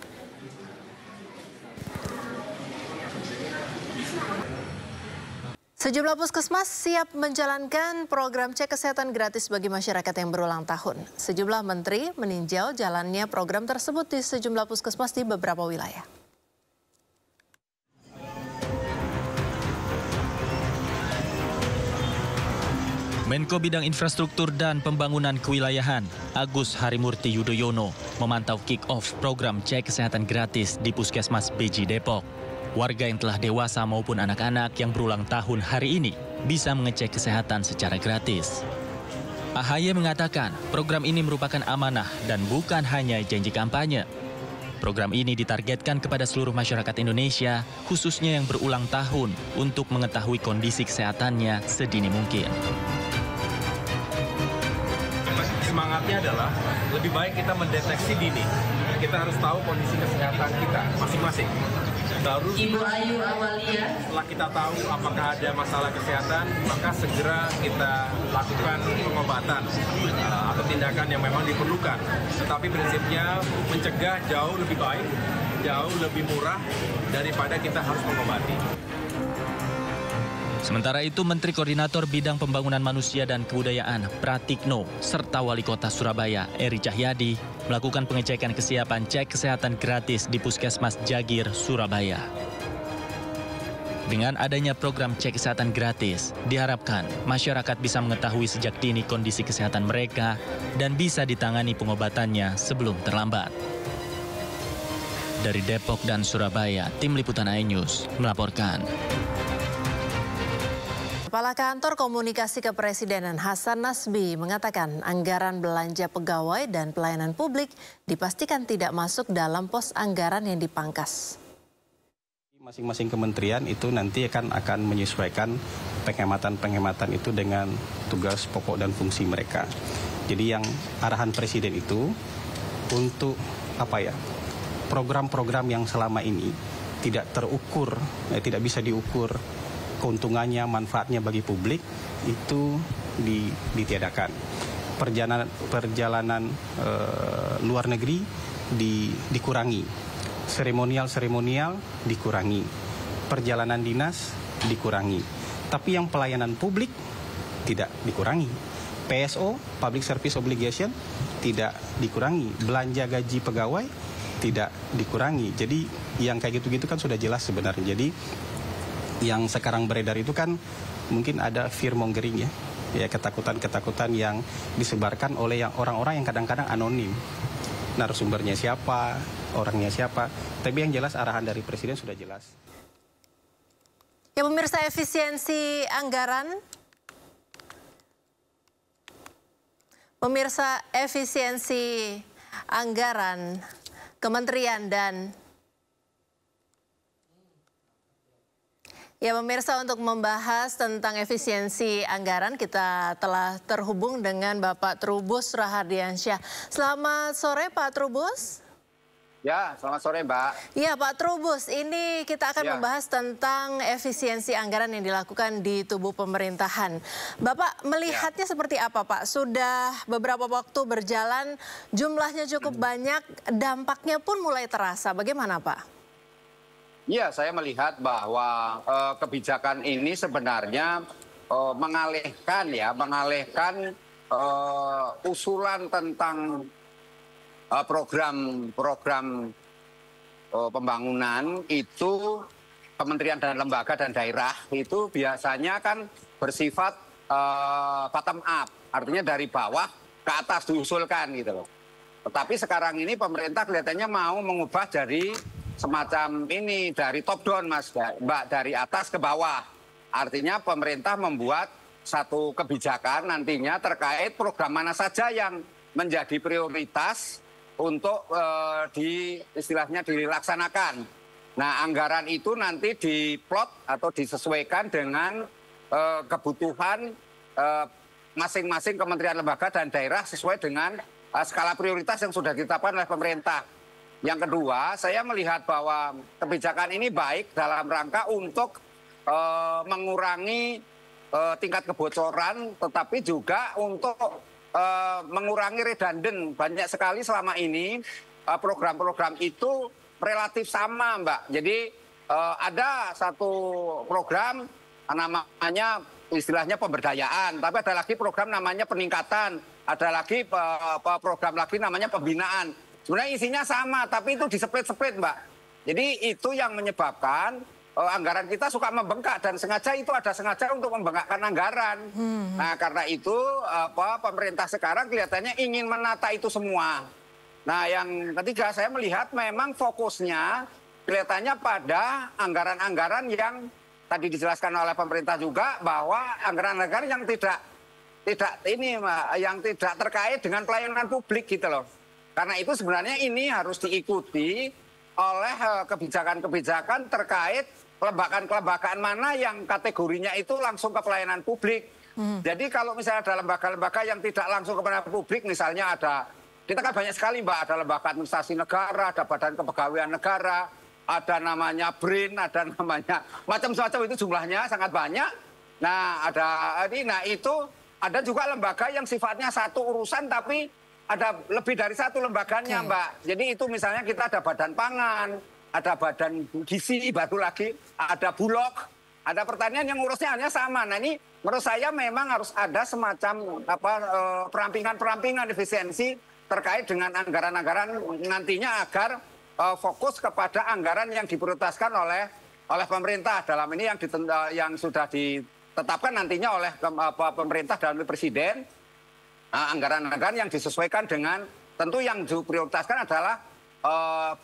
Sejumlah puskesmas siap menjalankan program cek kesehatan gratis bagi masyarakat yang berulang tahun. Sejumlah menteri meninjau jalannya program tersebut di sejumlah puskesmas di beberapa wilayah. Menko Bidang Infrastruktur dan Pembangunan Kewilayahan, Agus Harimurti Yudhoyono, memantau kick-off program cek kesehatan gratis di Puskesmas Beji Depok. Warga yang telah dewasa maupun anak-anak yang berulang tahun hari ini bisa mengecek kesehatan secara gratis. AHY mengatakan program ini merupakan amanah dan bukan hanya janji kampanye. Program ini ditargetkan kepada seluruh masyarakat Indonesia, khususnya yang berulang tahun, untuk mengetahui kondisi kesehatannya sedini mungkin. Semangatnya adalah lebih baik kita mendeteksi dini. Kita harus tahu kondisi kesehatan kita masing-masing. Baru Ibu Ayu Amalia, setelah kita tahu apakah ada masalah kesehatan, maka segera kita lakukan pengobatan atau tindakan yang memang diperlukan. Tetapi prinsipnya mencegah jauh lebih baik, jauh lebih murah daripada kita harus mengobati. Sementara itu, Menteri Koordinator Bidang Pembangunan Manusia dan Kebudayaan Pratikno serta Wali Kota Surabaya Eri Cahyadi melakukan pengecekan kesiapan cek kesehatan gratis di Puskesmas Jagir, Surabaya. Dengan adanya program cek kesehatan gratis, diharapkan masyarakat bisa mengetahui sejak dini kondisi kesehatan mereka dan bisa ditangani pengobatannya sebelum terlambat. Dari Depok dan Surabaya, Tim Liputan iNews melaporkan. Kepala Kantor Komunikasi Kepresidenan Hasan Nasbi mengatakan anggaran belanja pegawai dan pelayanan publik dipastikan tidak masuk dalam pos anggaran yang dipangkas. Masing-masing kementerian itu nanti akan menyesuaikan penghematan-penghematan itu dengan tugas pokok dan fungsi mereka. Jadi yang arahan Presiden itu untuk program-program yang selama ini tidak terukur, tidak bisa diukur keuntungannya, manfaatnya bagi publik itu ditiadakan. Perjalanan luar negeri dikurangi, seremonial dikurangi, perjalanan dinas dikurangi. Tapi yang pelayanan publik tidak dikurangi. PSO, Public Service Obligation, tidak dikurangi. Belanja gaji pegawai tidak dikurangi. Jadi yang kayak gitu-gitu kan sudah jelas sebenarnya. Jadi yang sekarang beredar itu kan mungkin ada fear mongering ya ketakutan-ketakutan yang disebarkan oleh orang-orang yang kadang-kadang anonim. Narasumbernya siapa, orangnya siapa, tapi yang jelas arahan dari Presiden sudah jelas. Ya pemirsa, efisiensi anggaran. Pemirsa, efisiensi anggaran kementerian dan ya pemirsa, untuk membahas tentang efisiensi anggaran kita telah terhubung dengan Bapak Trubus Rahardiansyah. Selamat sore Pak Trubus. Ya, selamat sore Mbak. Ya Pak Trubus, ini kita akan membahas tentang efisiensi anggaran yang dilakukan di tubuh pemerintahan. Bapak melihatnya seperti apa Pak? Sudah beberapa waktu berjalan, jumlahnya cukup banyak, dampaknya pun mulai terasa. Bagaimana Pak? Iya, saya melihat bahwa kebijakan ini sebenarnya mengalihkan usulan tentang program pembangunan itu kementerian dan lembaga dan daerah itu biasanya kan bersifat bottom up, artinya dari bawah ke atas diusulkan gitu loh. Tetapi sekarang ini pemerintah kelihatannya mau mengubah dari semacam ini, dari top down Mas, Mbak, dari atas ke bawah. Artinya pemerintah membuat satu kebijakan nantinya terkait program mana saja yang menjadi prioritas untuk istilahnya dilaksanakan. Nah, anggaran itu nanti diplot atau disesuaikan dengan kebutuhan masing-masing kementerian lembaga dan daerah sesuai dengan skala prioritas yang sudah ditetapkan oleh pemerintah. Yang kedua, saya melihat bahwa kebijakan ini baik dalam rangka untuk mengurangi tingkat kebocoran, tetapi juga untuk mengurangi redundant. Banyak sekali selama ini program-program itu relatif sama Mbak. Jadi ada satu program namanya istilahnya pemberdayaan, tapi ada lagi program namanya peningkatan, ada lagi program lagi namanya pembinaan. Sebenarnya isinya sama, tapi itu diseplit-seplit Mbak. Jadi itu yang menyebabkan anggaran kita suka membengkak, dan sengaja itu ada sengaja untuk membengkakkan anggaran. Nah, karena itu pemerintah sekarang kelihatannya ingin menata itu semua. Nah, yang ketiga saya melihat memang fokusnya kelihatannya pada anggaran-anggaran yang tadi dijelaskan oleh pemerintah juga, bahwa anggaran-anggaran yang tidak terkait dengan pelayanan publik gitu loh. Karena itu sebenarnya ini harus diikuti oleh kebijakan-kebijakan terkait kelembagaan mana yang kategorinya itu langsung ke pelayanan publik. Jadi kalau misalnya ada lembaga-lembaga yang tidak langsung ke pelayanan publik, misalnya kita kan banyak sekali Mbak, ada lembaga administrasi negara, ada badan kepegawaian negara, ada namanya BRIN, ada namanya macam-macam, itu jumlahnya sangat banyak. Nah, itu ada juga lembaga yang sifatnya satu urusan tapi ada lebih dari satu lembaganya Mbak. Jadi itu misalnya kita ada badan pangan, ada badan gizi, baru lagi ada bulog, ada pertanian yang ngurusnya hanya sama. Nah, ini menurut saya memang harus ada semacam perampingan efisiensi terkait dengan anggaran-anggaran nantinya agar fokus kepada anggaran yang diprioritaskan oleh pemerintah. Dalam ini yang sudah ditetapkan nantinya oleh pemerintah dan oleh presiden, anggaran-anggaran yang disesuaikan dengan, tentu yang diprioritaskan adalah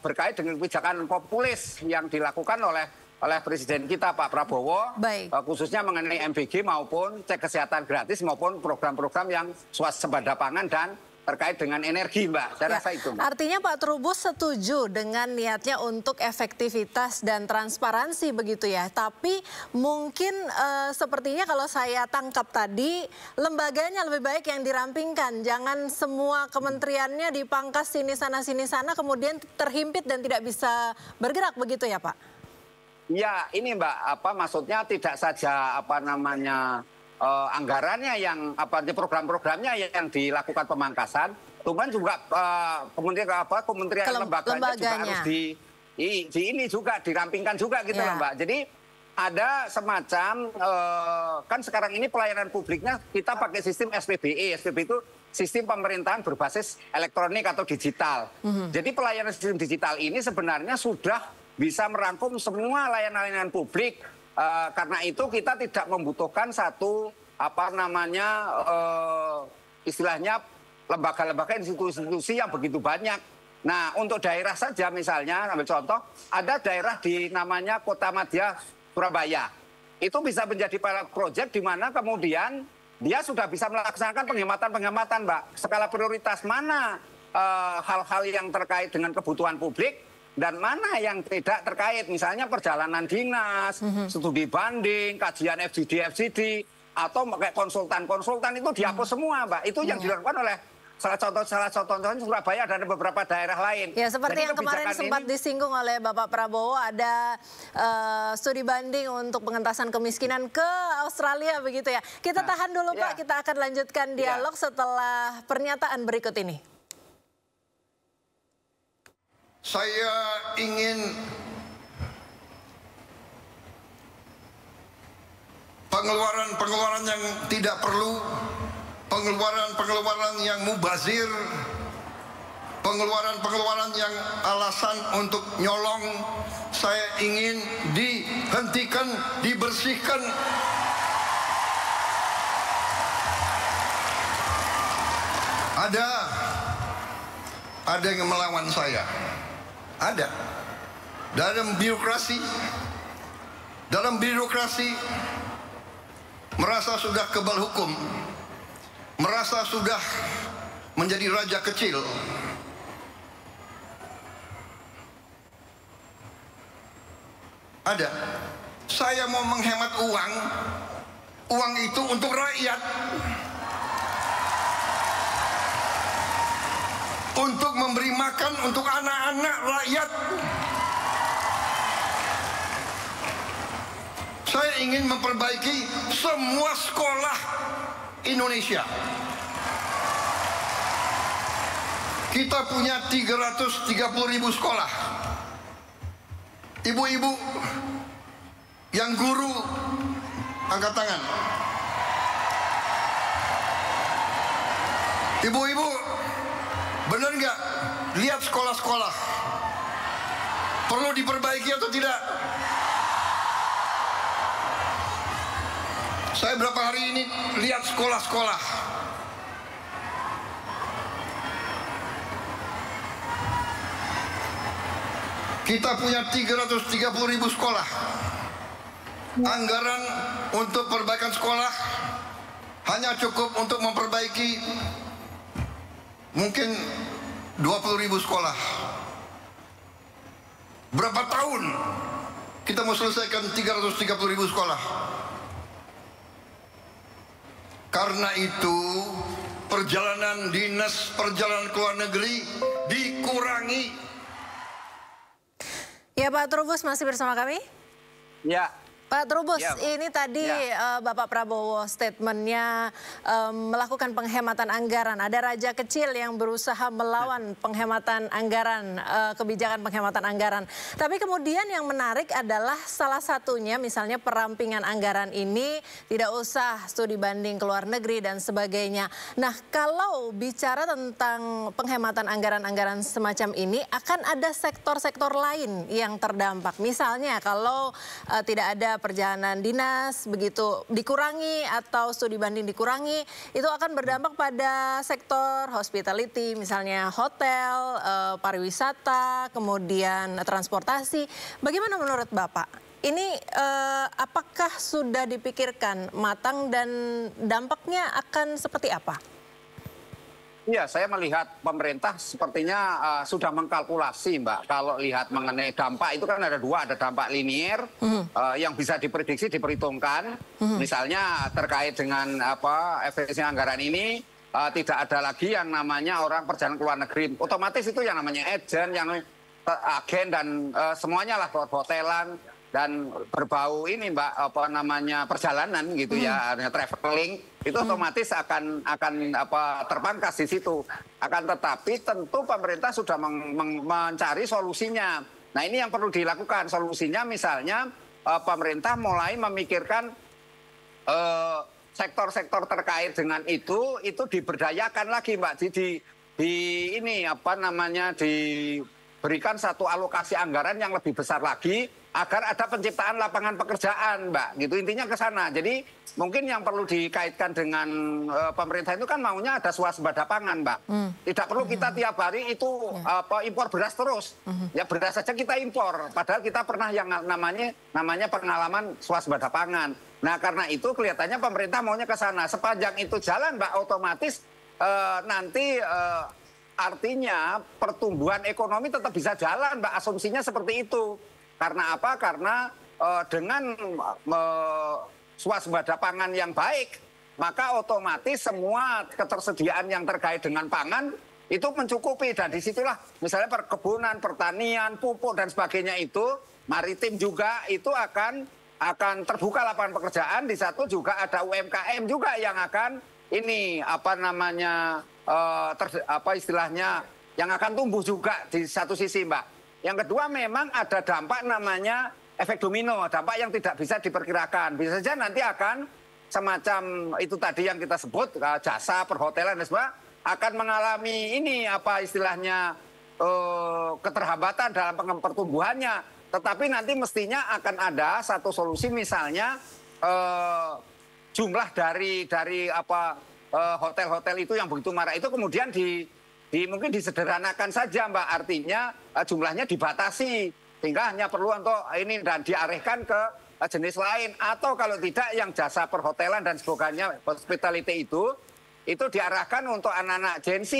berkait dengan kebijakan populis yang dilakukan oleh Presiden kita Pak Prabowo, khususnya mengenai MBG maupun cek kesehatan gratis maupun program-program yang swasembada pangan dan terkait dengan energi Mbak. Saya rasa itu Mbak. Artinya Pak Trubus setuju dengan niatnya untuk efektivitas dan transparansi begitu ya. Tapi mungkin sepertinya kalau saya tangkap tadi, lembaganya lebih baik yang dirampingkan. Jangan semua kementeriannya dipangkas sini sana kemudian terhimpit dan tidak bisa bergerak begitu ya Pak? Ya ini Mbak, maksudnya tidak saja anggarannya yang program-programnya yang dilakukan pemangkasan, cuman juga kementerian lembaganya juga harus ini juga dirampingkan juga gitu loh Mbak. Jadi ada semacam kan sekarang ini pelayanan publiknya kita pakai sistem SPBE. SPBE itu sistem pemerintahan berbasis elektronik atau digital. Jadi pelayanan sistem digital ini sebenarnya sudah bisa merangkum semua layanan-layanan publik. Karena itu kita tidak membutuhkan satu istilahnya lembaga-lembaga institusi yang begitu banyak. Nah, untuk daerah saja misalnya, ambil contoh, ada daerah di namanya Kota Madya Surabaya. Itu bisa menjadi pilot project di mana kemudian dia sudah bisa melaksanakan penghematan Mbak. Skala prioritas mana hal-hal yang terkait dengan kebutuhan publik dan mana yang tidak terkait, misalnya perjalanan dinas, studi banding, kajian FGD, atau kayak konsultan itu dihapus semua Mbak. Itu yang dilakukan oleh salah contohnya Surabaya dan beberapa daerah lain. Ya, seperti Jadi yang kemarin sempat disinggung oleh Bapak Prabowo, ada studi banding untuk pengentasan kemiskinan ke Australia begitu ya. Kita tahan dulu Pak, kita akan lanjutkan dialog setelah pernyataan berikut ini. Saya ingin pengeluaran-pengeluaran yang tidak perlu, pengeluaran-pengeluaran yang mubazir, pengeluaran-pengeluaran yang alasan untuk nyolong, saya ingin dihentikan, dibersihkan. Ada yang melawan saya. Ada. Dalam birokrasi merasa sudah kebal hukum, merasa sudah menjadi raja kecil. Ada. Saya mau menghemat uang itu untuk rakyat, untuk memberi makan untuk anak-anak rakyat. Saya ingin memperbaiki semua sekolah Indonesia. Kita punya 330.000 sekolah. Ibu-ibu yang guru, angkat tangan. Ibu-ibu, benar nggak? Lihat sekolah-sekolah. Perlu diperbaiki atau tidak? Saya berapa hari ini lihat sekolah-sekolah. Kita punya 330.000 sekolah. Anggaran untuk perbaikan sekolah hanya cukup untuk memperbaiki mungkin 20.000 sekolah. Berapa tahun kita mau selesaikan 330.000 sekolah? Karena itu perjalanan dinas, perjalanan ke luar negeri dikurangi. Ya Pak Trubus masih bersama kami? Ya. Pak Trubus, ini tadi Bapak Prabowo statementnya melakukan penghematan anggaran. Ada raja kecil yang berusaha melawan penghematan anggaran, kebijakan penghematan anggaran. Tapi kemudian yang menarik adalah salah satunya misalnya perampingan anggaran ini tidak usah studi banding ke luar negeri dan sebagainya. Nah, kalau bicara tentang penghematan anggaran-anggaran semacam ini, akan ada sektor-sektor lain yang terdampak. Misalnya kalau tidak ada perjalanan dinas begitu dikurangi atau studi banding dikurangi, itu akan berdampak pada sektor hospitality, misalnya hotel, pariwisata, kemudian transportasi. Bagaimana menurut Bapak? Ini apakah sudah dipikirkan matang dan dampaknya akan seperti apa? Iya, saya melihat pemerintah sepertinya sudah mengkalkulasi, Mbak. Kalau lihat mengenai dampak itu kan ada dua, ada dampak linier yang bisa diprediksi, diperhitungkan. Misalnya terkait dengan efisiensi anggaran ini tidak ada lagi yang namanya orang perjalanan ke luar negeri. Otomatis itu yang namanya agen, yang agen dan semuanya lah, hotelan dan berbau ini Mbak, perjalanan gitu ya, traveling itu otomatis akan terpangkas di situ. Akan tetapi tentu pemerintah sudah mencari solusinya. Nah, ini yang perlu dilakukan solusinya, misalnya pemerintah mulai memikirkan sektor-sektor terkait dengan itu diberdayakan lagi Mbak, diberikan satu alokasi anggaran yang lebih besar lagi agar ada penciptaan lapangan pekerjaan, Mbak. Gitu intinya ke sana. Jadi mungkin yang perlu dikaitkan dengan pemerintah itu kan maunya ada swasembada pangan, Mbak. Tidak perlu kita tiap hari itu impor beras terus. Ya beras saja kita impor. Padahal kita pernah yang namanya pengalaman swasembada pangan. Nah, karena itu kelihatannya pemerintah maunya ke sana. Sepanjang itu jalan, Mbak, otomatis nanti artinya pertumbuhan ekonomi tetap bisa jalan, Mbak. Asumsinya seperti itu. Karena apa? Karena dengan swasembada pangan yang baik, maka otomatis semua ketersediaan yang terkait dengan pangan itu mencukupi. Dan disitulah misalnya perkebunan, pertanian, pupuk dan sebagainya itu, maritim juga itu akan terbuka lapangan pekerjaan. Di satu juga ada UMKM juga yang akan ini istilahnya yang akan tumbuh juga di satu sisi, Mbak. Yang kedua memang ada dampak namanya efek domino, dampak yang tidak bisa diperkirakan. Bisa saja nanti akan semacam itu tadi yang kita sebut jasa perhotelan dan sebagainya akan mengalami ini istilahnya keterhambatan dalam pertumbuhannya. Tetapi nanti mestinya akan ada satu solusi, misalnya jumlah dari hotel-hotel itu yang begitu marak itu kemudian mungkin disederhanakan saja, Mbak. Artinya jumlahnya dibatasi sehingga hanya perlu untuk ini dan diarahkan ke jenis lain, atau kalau tidak yang jasa perhotelan dan sebagainya, hospitality itu diarahkan untuk anak-anak Gen Z,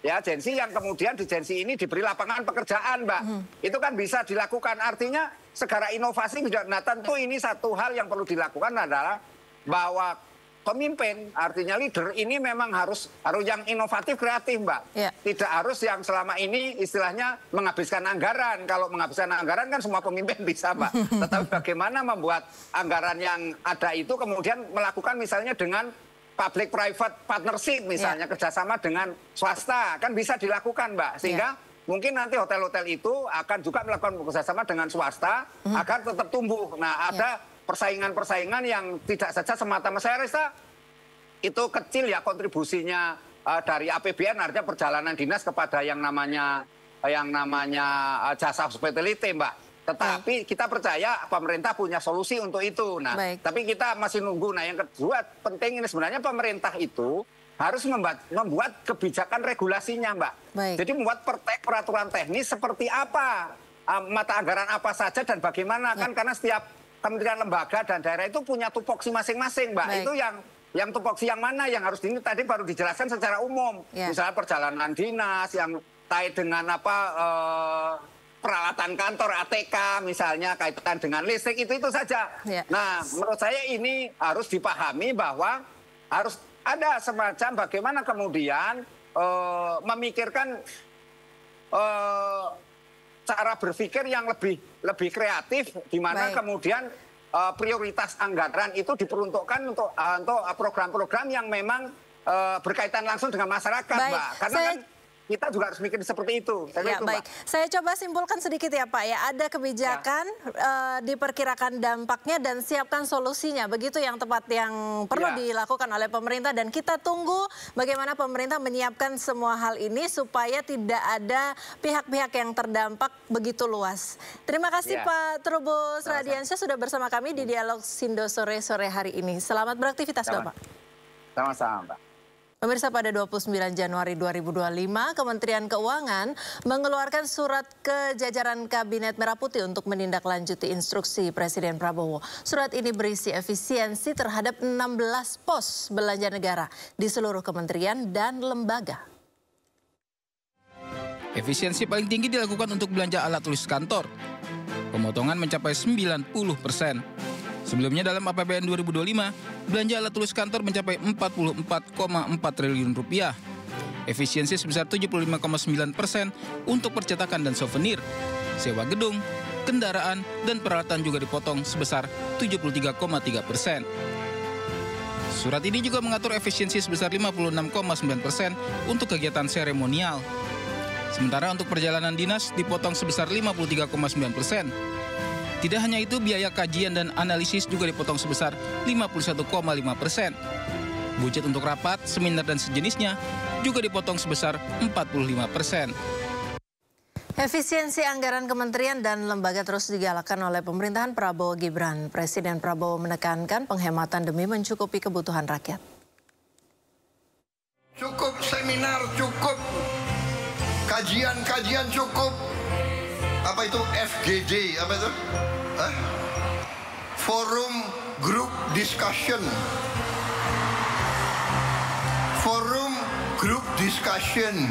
ya Gen Z yang kemudian di Gen Z ini diberi lapangan pekerjaan, Mbak. Itu kan bisa dilakukan. Artinya segala inovasi juga. Nah, tentu ini satu hal yang perlu dilakukan adalah bahwa pemimpin, artinya leader ini memang harus yang inovatif, kreatif, Mbak. Ya. Tidak harus yang selama ini istilahnya menghabiskan anggaran. Kalau menghabiskan anggaran kan semua pemimpin bisa, Mbak. Tetapi bagaimana membuat anggaran yang ada itu kemudian melakukan misalnya dengan public-private partnership, misalnya kerjasama dengan swasta, kan bisa dilakukan, Mbak. Sehingga mungkin nanti hotel-hotel itu akan juga melakukan kerjasama dengan swasta agar tetap tumbuh. Nah, ada persaingan-persaingan yang tidak saja semata-mata, saya rasa itu kecil ya kontribusinya dari APBN, artinya perjalanan dinas kepada yang namanya jasa hospitality, Mbak. Tetapi kita percaya pemerintah punya solusi untuk itu. Nah, tapi kita masih nunggu. Nah, yang kedua penting ini sebenarnya pemerintah itu harus membuat kebijakan regulasinya, Mbak. Jadi membuat peraturan teknis seperti apa, mata anggaran apa saja dan bagaimana, kan karena setiap kementerian, lembaga dan daerah itu punya tupoksi masing-masing, Mbak. Itu yang tupoksi yang mana yang harus ini tadi baru dijelaskan secara umum. Misalnya perjalanan dinas yang kait dengan peralatan kantor, ATK misalnya kaitan dengan listrik, itu saja. Nah, menurut saya ini harus dipahami bahwa harus ada semacam bagaimana kemudian memikirkan cara berpikir yang lebih kreatif, di mana kemudian prioritas anggaran itu diperuntukkan untuk program-program yang memang berkaitan langsung dengan masyarakat, Mbak. Karena kan kita juga harus mikir seperti itu. Ya, baik. Saya coba simpulkan sedikit ya, Pak. Ya, ada kebijakan, diperkirakan dampaknya dan siapkan solusinya. Begitu yang tepat yang perlu dilakukan oleh pemerintah, dan kita tunggu bagaimana pemerintah menyiapkan semua hal ini supaya tidak ada pihak-pihak yang terdampak begitu luas. Terima kasih Pak Trubus Radiansyah sudah bersama kami di Dialog Sindo sore hari ini. Selamat beraktivitas, Bapak. Sama-sama, Mbak. Pemirsa, pada 29 Januari 2025, Kementerian Keuangan mengeluarkan surat ke jajaran Kabinet Merah Putih untuk menindaklanjuti instruksi Presiden Prabowo. Surat ini berisi efisiensi terhadap 16 pos belanja negara di seluruh kementerian dan lembaga. Efisiensi paling tinggi dilakukan untuk belanja alat tulis kantor. Pemotongan mencapai 90%. Sebelumnya dalam APBN 2025, belanja alat tulis kantor mencapai 44,4 triliun rupiah. Efisiensi sebesar 75,9% untuk percetakan dan souvenir. Sewa gedung, kendaraan, dan peralatan juga dipotong sebesar 73,3%. Surat ini juga mengatur efisiensi sebesar 56,9% untuk kegiatan seremonial. Sementara untuk perjalanan dinas dipotong sebesar 53,9%. Tidak hanya itu, biaya kajian dan analisis juga dipotong sebesar 51,5%. Budget untuk rapat, seminar, dan sejenisnya juga dipotong sebesar 45%. Efisiensi anggaran kementerian dan lembaga terus digalakkan oleh pemerintahan Prabowo Gibran. Presiden Prabowo menekankan penghematan demi mencukupi kebutuhan rakyat. Cukup seminar, cukup kajian cukup. Apa itu FGD? Apa itu? Forum Group Discussion. Forum Group Discussion.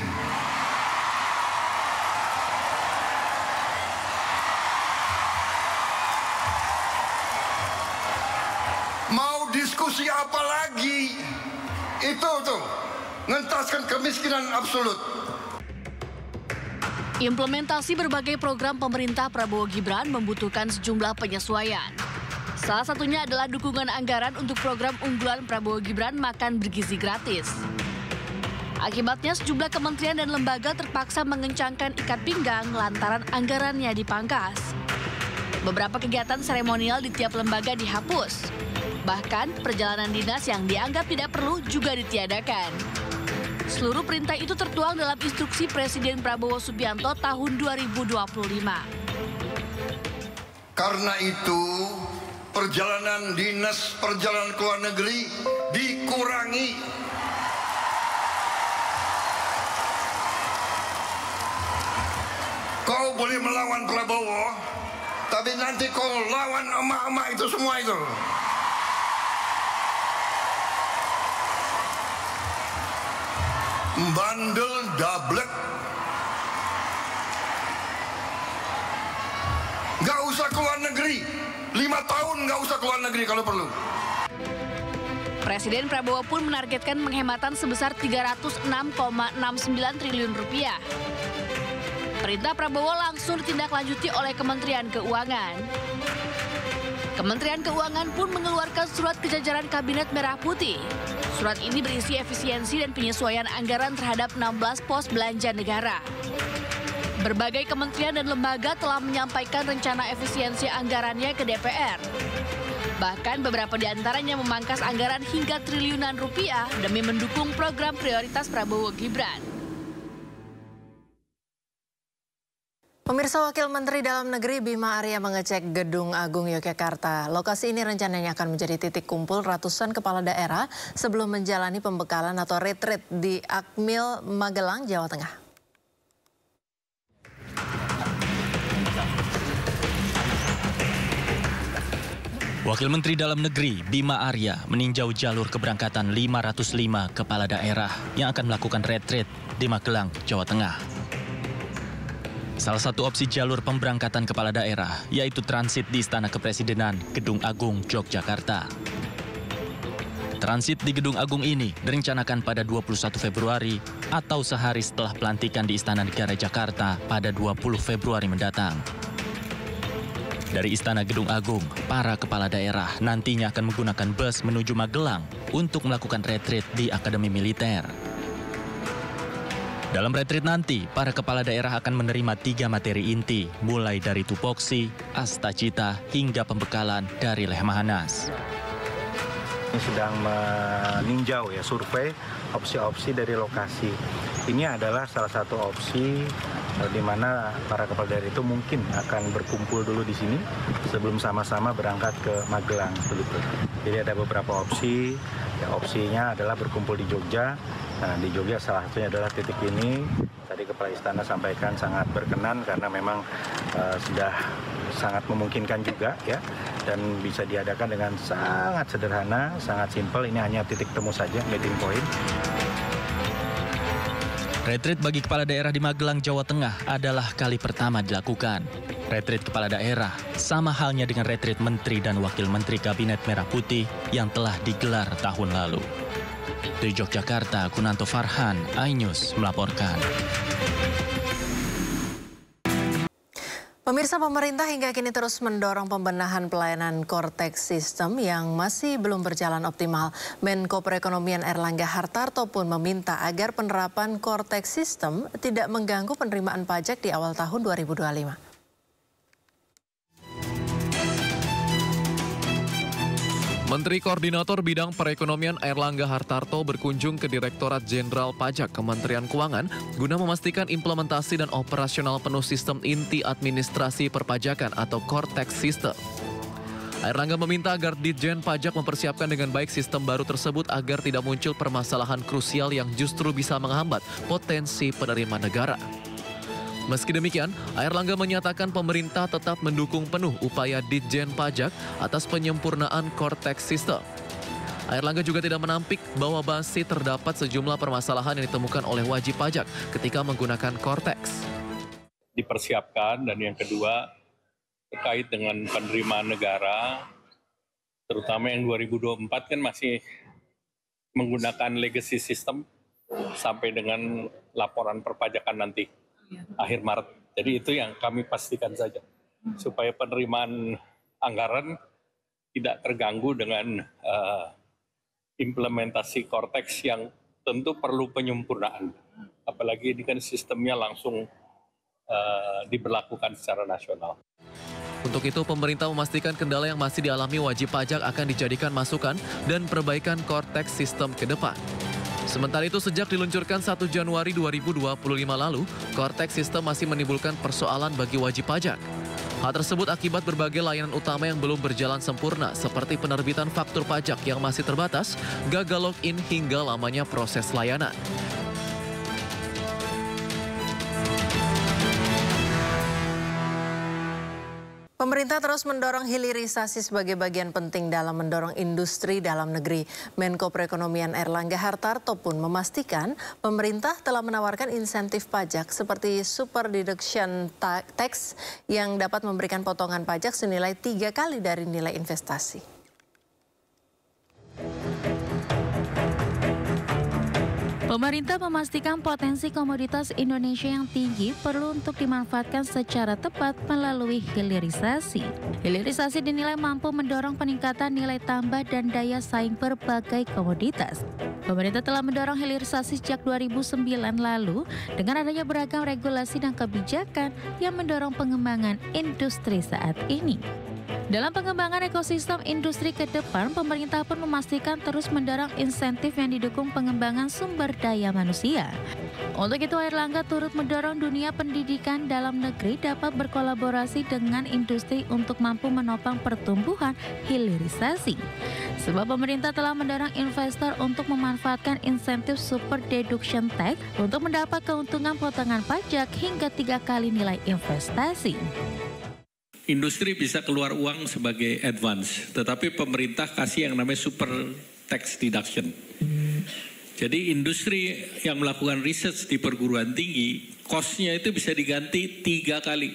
Mau diskusi apa lagi? bagi itu tuh ngentaskan kemiskinan absolut. Implementasi berbagai program pemerintah Prabowo Gibran membutuhkan sejumlah penyesuaian. Salah satunya adalah dukungan anggaran untuk program unggulan Prabowo Gibran makan bergizi gratis. Akibatnya sejumlah kementerian dan lembaga terpaksa mengencangkan ikat pinggang lantaran anggarannya dipangkas. Beberapa kegiatan seremonial di tiap lembaga dihapus. Bahkan perjalanan dinas yang dianggap tidak perlu juga ditiadakan. Seluruh perintah itu tertuang dalam instruksi Presiden Prabowo Subianto tahun 2025. Karena itu, perjalanan dinas, perjalanan ke luar negeri dikurangi. Kau boleh melawan Prabowo, tapi nanti kau lawan emak-emak itu semua itu. Bandel dablek. Gak usah keluar negeri. 5 tahun gak usah keluar negeri kalau perlu. Presiden Prabowo pun menargetkan penghematan sebesar 306,69 triliun rupiah. Perintah Prabowo langsung ditindaklanjuti oleh Kementerian Keuangan. Kementerian Keuangan pun mengeluarkan surat kejajaran Kabinet Merah Putih. Surat ini berisi efisiensi dan penyesuaian anggaran terhadap 16 pos belanja negara. Berbagai kementerian dan lembaga telah menyampaikan rencana efisiensi anggarannya ke DPR. Bahkan beberapa di antaranya memangkas anggaran hingga triliunan rupiah demi mendukung program prioritas Prabowo Gibran. Pemirsa, Wakil Menteri Dalam Negeri Bima Arya mengecek Gedung Agung Yogyakarta. Lokasi ini rencananya akan menjadi titik kumpul ratusan kepala daerah sebelum menjalani pembekalan atau retreat di Akmil, Magelang, Jawa Tengah. Wakil Menteri Dalam Negeri Bima Arya meninjau jalur keberangkatan 505 kepala daerah yang akan melakukan retreat di Magelang, Jawa Tengah. Salah satu opsi jalur pemberangkatan kepala daerah yaitu transit di Istana Kepresidenan Gedung Agung Yogyakarta. Transit di Gedung Agung ini direncanakan pada 21 Februari atau sehari setelah pelantikan di Istana Negara Jakarta pada 20 Februari mendatang. Dari Istana Gedung Agung, para kepala daerah nantinya akan menggunakan bus menuju Magelang untuk melakukan retreat di Akademi Militer. Dalam retreat nanti, para kepala daerah akan menerima 3 materi inti, mulai dari tupoksi, astacita, hingga pembekalan dari Lemhanas. Ini sedang meninjau survei opsi-opsi dari lokasi. Ini adalah salah satu opsi di mana para kepala daerah itu mungkin akan berkumpul dulu di sini sebelum sama-sama berangkat ke Magelang. Begitu. Jadi ada beberapa opsi. Opsinya adalah berkumpul di Jogja. Nah, di Jogja salah satunya adalah titik ini. Tadi Kepala Istana sampaikan sangat berkenan karena memang sudah sangat memungkinkan juga ya, dan bisa diadakan dengan sangat sederhana, sangat simpel. Ini hanya titik temu saja, meeting point. Retreat bagi kepala daerah di Magelang, Jawa Tengah adalah kali pertama dilakukan. Retreat kepala daerah sama halnya dengan retreat menteri dan wakil menteri Kabinet Merah Putih yang telah digelar tahun lalu. Dari Yogyakarta, Kunanto Farhan, iNews melaporkan. Pemirsa, pemerintah hingga kini terus mendorong pembenahan pelayanan core tax system yang masih belum berjalan optimal. Menko Perekonomian Erlangga Hartarto pun meminta agar penerapan core tax system tidak mengganggu penerimaan pajak di awal tahun 2025. Menteri Koordinator Bidang Perekonomian Erlangga Hartarto berkunjung ke Direktorat Jenderal Pajak Kementerian Keuangan guna memastikan implementasi dan operasional penuh sistem inti administrasi perpajakan atau core tax system. Erlangga meminta agar Ditjen Pajak mempersiapkan dengan baik sistem baru tersebut agar tidak muncul permasalahan krusial yang justru bisa menghambat potensi penerima negara. Meski demikian, Erlangga menyatakan pemerintah tetap mendukung penuh upaya Ditjen Pajak atas penyempurnaan core tax system. Erlangga juga tidak menampik bahwa masih terdapat sejumlah permasalahan yang ditemukan oleh wajib pajak ketika menggunakan core tax. Dipersiapkan, dan yang kedua terkait dengan penerimaan negara, terutama yang 2024 kan masih menggunakan legacy system sampai dengan laporan perpajakan nanti akhir Maret. Jadi itu yang kami pastikan saja, supaya penerimaan anggaran tidak terganggu dengan implementasi Cortex yang tentu perlu penyempurnaan. Apalagi ini kan sistemnya langsung diberlakukan secara nasional. Untuk itu, pemerintah memastikan kendala yang masih dialami wajib pajak akan dijadikan masukan dan perbaikan Cortex sistem ke depan. Sementara itu, sejak diluncurkan 1 Januari 2025 lalu, Cortex sistem masih menimbulkan persoalan bagi wajib pajak. Hal tersebut akibat berbagai layanan utama yang belum berjalan sempurna, seperti penerbitan faktur pajak yang masih terbatas, gagal login hingga lamanya proses layanan. Pemerintah terus mendorong hilirisasi sebagai bagian penting dalam mendorong industri dalam negeri. Menko Perekonomian Airlangga Hartarto pun memastikan pemerintah telah menawarkan insentif pajak seperti super deduction tax yang dapat memberikan potongan pajak senilai 3 kali dari nilai investasi. Pemerintah memastikan potensi komoditas Indonesia yang tinggi perlu untuk dimanfaatkan secara tepat melalui hilirisasi. Hilirisasi dinilai mampu mendorong peningkatan nilai tambah dan daya saing berbagai komoditas. Pemerintah telah mendorong hilirisasi sejak 2009 lalu dengan adanya beragam regulasi dan kebijakan yang mendorong pengembangan industri saat ini. Dalam pengembangan ekosistem industri ke depan, pemerintah pun memastikan terus mendorong insentif yang didukung pengembangan sumber daya manusia. Untuk itu, Airlangga turut mendorong dunia pendidikan dalam negeri dapat berkolaborasi dengan industri untuk mampu menopang pertumbuhan hilirisasi. Sebab pemerintah telah mendorong investor untuk memanfaatkan insentif super deduction tax untuk mendapat keuntungan potongan pajak hingga 3 kali nilai investasi. Industri bisa keluar uang sebagai advance, tetapi pemerintah kasih yang namanya super tax deduction. Jadi industri yang melakukan research di perguruan tinggi, cost-nya itu bisa diganti 3 kali.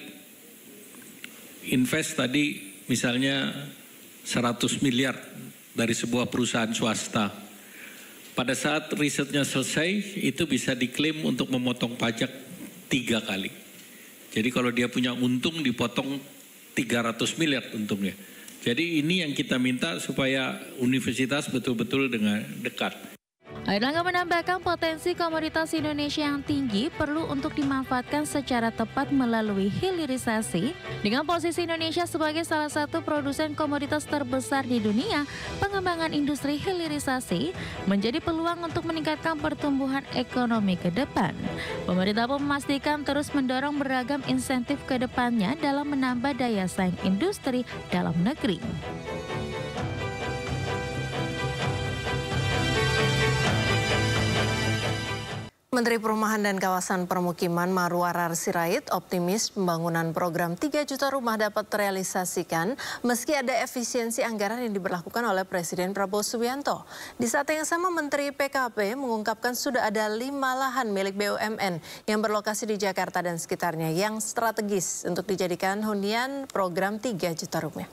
Invest tadi misalnya 100 miliar dari sebuah perusahaan swasta. Pada saat risetnya selesai, itu bisa diklaim untuk memotong pajak 3 kali. Jadi kalau dia punya untung dipotong 300 miliar untungnya. Jadi ini yang kita minta supaya universitas betul-betul dengan dekat. Airlangga menambahkan potensi komoditas Indonesia yang tinggi perlu untuk dimanfaatkan secara tepat melalui hilirisasi. Dengan posisi Indonesia sebagai salah satu produsen komoditas terbesar di dunia, pengembangan industri hilirisasi menjadi peluang untuk meningkatkan pertumbuhan ekonomi ke depan. Pemerintah pun memastikan terus mendorong beragam insentif ke depannya dalam menambah daya saing industri dalam negeri. Menteri Perumahan dan Kawasan Permukiman Marwarar Sirait optimis pembangunan program 3 juta rumah dapat terrealisasikan meski ada efisiensi anggaran yang diberlakukan oleh Presiden Prabowo Subianto. Di saat yang sama, Menteri PKP mengungkapkan sudah ada 5 lahan milik BUMN yang berlokasi di Jakarta dan sekitarnya yang strategis untuk dijadikan hunian program 3 juta rumah.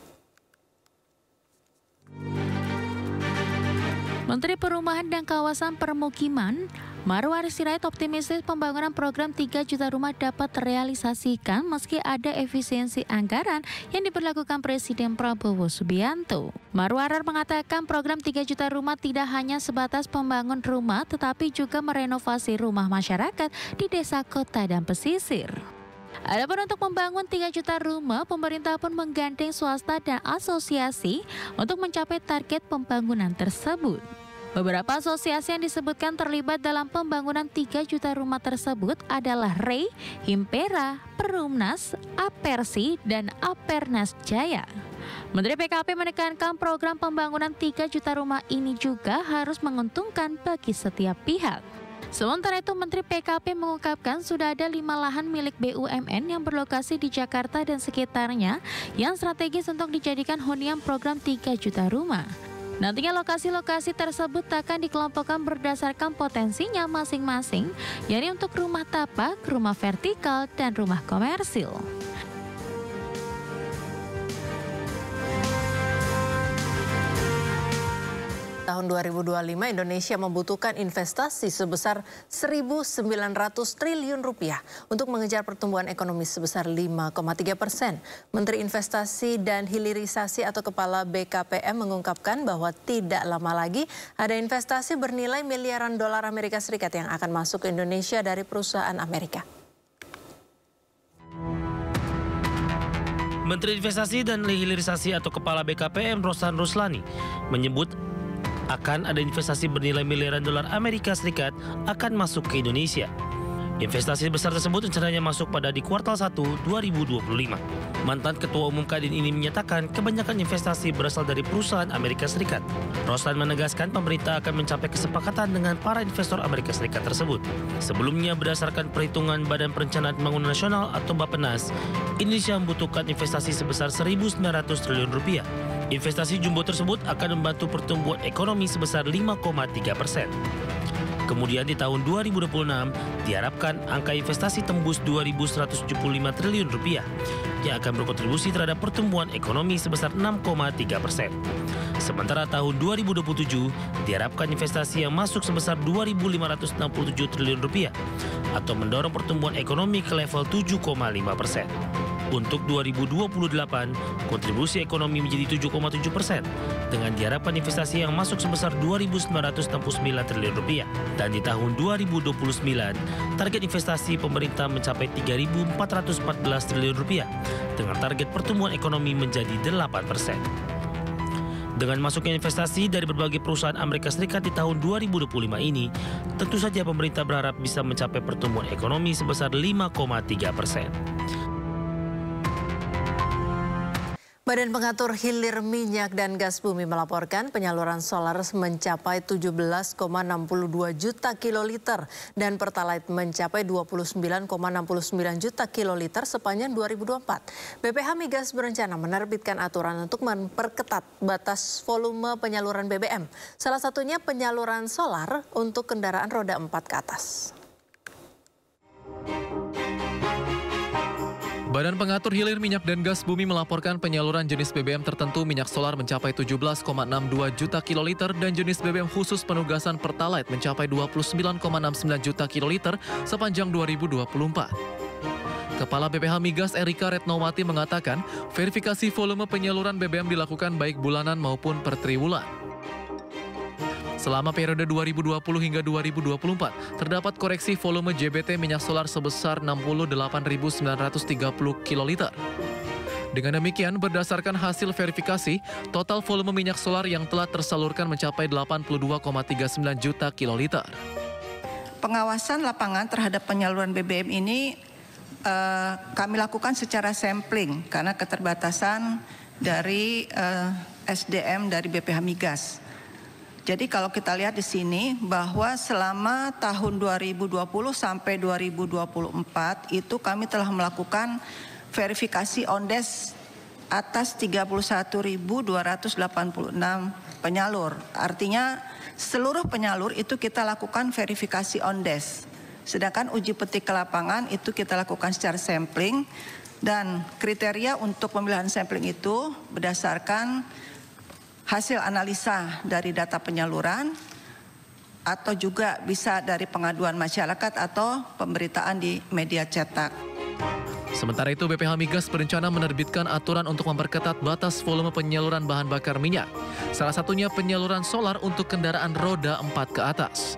Menteri Perumahan dan Kawasan Permukiman Marwarar Sirait optimistis pembangunan program 3 juta rumah dapat terrealisasikan meski ada efisiensi anggaran yang diberlakukan Presiden Prabowo Subianto. Marwarar mengatakan program 3 juta rumah tidak hanya sebatas pembangun rumah tetapi juga merenovasi rumah masyarakat di desa, kota, dan pesisir. Adapun untuk membangun 3 juta rumah, pemerintah pun menggandeng swasta dan asosiasi untuk mencapai target pembangunan tersebut. Beberapa asosiasi yang disebutkan terlibat dalam pembangunan 3 juta rumah tersebut adalah REI, Himpera, Perumnas, Apersi, dan Apernas Jaya. Menteri PKP menekankan program pembangunan 3 juta rumah ini juga harus menguntungkan bagi setiap pihak. Sementara itu, Menteri PKP mengungkapkan sudah ada 5 lahan milik BUMN yang berlokasi di Jakarta dan sekitarnya yang strategis untuk dijadikan hunian program 3 juta rumah. Nantinya lokasi-lokasi tersebut akan dikelompokkan berdasarkan potensinya masing-masing, yakni untuk rumah tapak, rumah vertikal, dan rumah komersil. Tahun 2025 Indonesia membutuhkan investasi sebesar 1.900 triliun rupiah untuk mengejar pertumbuhan ekonomi sebesar 5,3%. Menteri Investasi dan Hilirisasi atau Kepala BKPM mengungkapkan bahwa tidak lama lagi ada investasi bernilai miliaran dolar Amerika Serikat yang akan masuk ke Indonesia dari perusahaan Amerika. Menteri Investasi dan Hilirisasi atau Kepala BKPM Rosan Ruslani menyebut akan ada investasi bernilai miliaran dolar Amerika Serikat akan masuk ke Indonesia. Investasi besar tersebut rencananya masuk pada di kuartal 1 2025. Mantan Ketua Umum Kadin ini menyatakan kebanyakan investasi berasal dari perusahaan Amerika Serikat. Roslan menegaskan pemerintah akan mencapai kesepakatan dengan para investor Amerika Serikat tersebut. Sebelumnya berdasarkan perhitungan Badan Perencanaan Pembangunan Nasional atau Bappenas, Indonesia membutuhkan investasi sebesar 1.900 triliun rupiah. Investasi jumbo tersebut akan membantu pertumbuhan ekonomi sebesar 5,3%. Kemudian di tahun 2026 diharapkan angka investasi tembus 2.175 triliun rupiah yang akan berkontribusi terhadap pertumbuhan ekonomi sebesar 6,3%. Sementara tahun 2027 diharapkan investasi yang masuk sebesar 2.567 triliun rupiah atau mendorong pertumbuhan ekonomi ke level 7,5%. Untuk 2028, kontribusi ekonomi menjadi 7,7% dengan diharapkan investasi yang masuk sebesar 2.969 triliun rupiah. Dan di tahun 2029, target investasi pemerintah mencapai 3.414 triliun rupiah dengan target pertumbuhan ekonomi menjadi 8%. Dengan masuknya investasi dari berbagai perusahaan Amerika Serikat di tahun 2025 ini, tentu saja pemerintah berharap bisa mencapai pertumbuhan ekonomi sebesar 5,3%. Badan Pengatur Hilir Minyak dan Gas Bumi melaporkan penyaluran solar mencapai 17,62 juta kiloliter dan Pertalite mencapai 29,69 juta kiloliter sepanjang 2024. BPH Migas berencana menerbitkan aturan untuk memperketat batas volume penyaluran BBM. Salah satunya penyaluran solar untuk kendaraan roda 4 ke atas. Badan Pengatur Hilir Minyak dan Gas Bumi melaporkan penyaluran jenis BBM tertentu minyak solar mencapai 17,62 juta kiloliter dan jenis BBM khusus penugasan Pertalite mencapai 29,69 juta kiloliter sepanjang 2024. Kepala BPH Migas Erika Retnowati mengatakan verifikasi volume penyaluran BBM dilakukan baik bulanan maupun per triwulan. Selama periode 2020 hingga 2024, terdapat koreksi volume JBT minyak solar sebesar 68.930 kiloliter. Dengan demikian, berdasarkan hasil verifikasi, total volume minyak solar yang telah tersalurkan mencapai 82,39 juta kiloliter. Pengawasan lapangan terhadap penyaluran BBM ini kami lakukan secara sampling karena keterbatasan dari SDM dari BPH Migas. Jadi kalau kita lihat di sini bahwa selama tahun 2020 sampai 2024 itu kami telah melakukan verifikasi ONDES atas 31.286 penyalur. Artinya seluruh penyalur itu kita lakukan verifikasi ONDES. Sedangkan uji petik ke lapangan itu kita lakukan secara sampling dan kriteria untuk pemilihan sampling itu berdasarkan hasil analisa dari data penyaluran atau juga bisa dari pengaduan masyarakat atau pemberitaan di media cetak. Sementara itu, BPH Migas berencana menerbitkan aturan untuk memperketat batas volume penyaluran bahan bakar minyak. Salah satunya penyaluran solar untuk kendaraan roda 4 ke atas.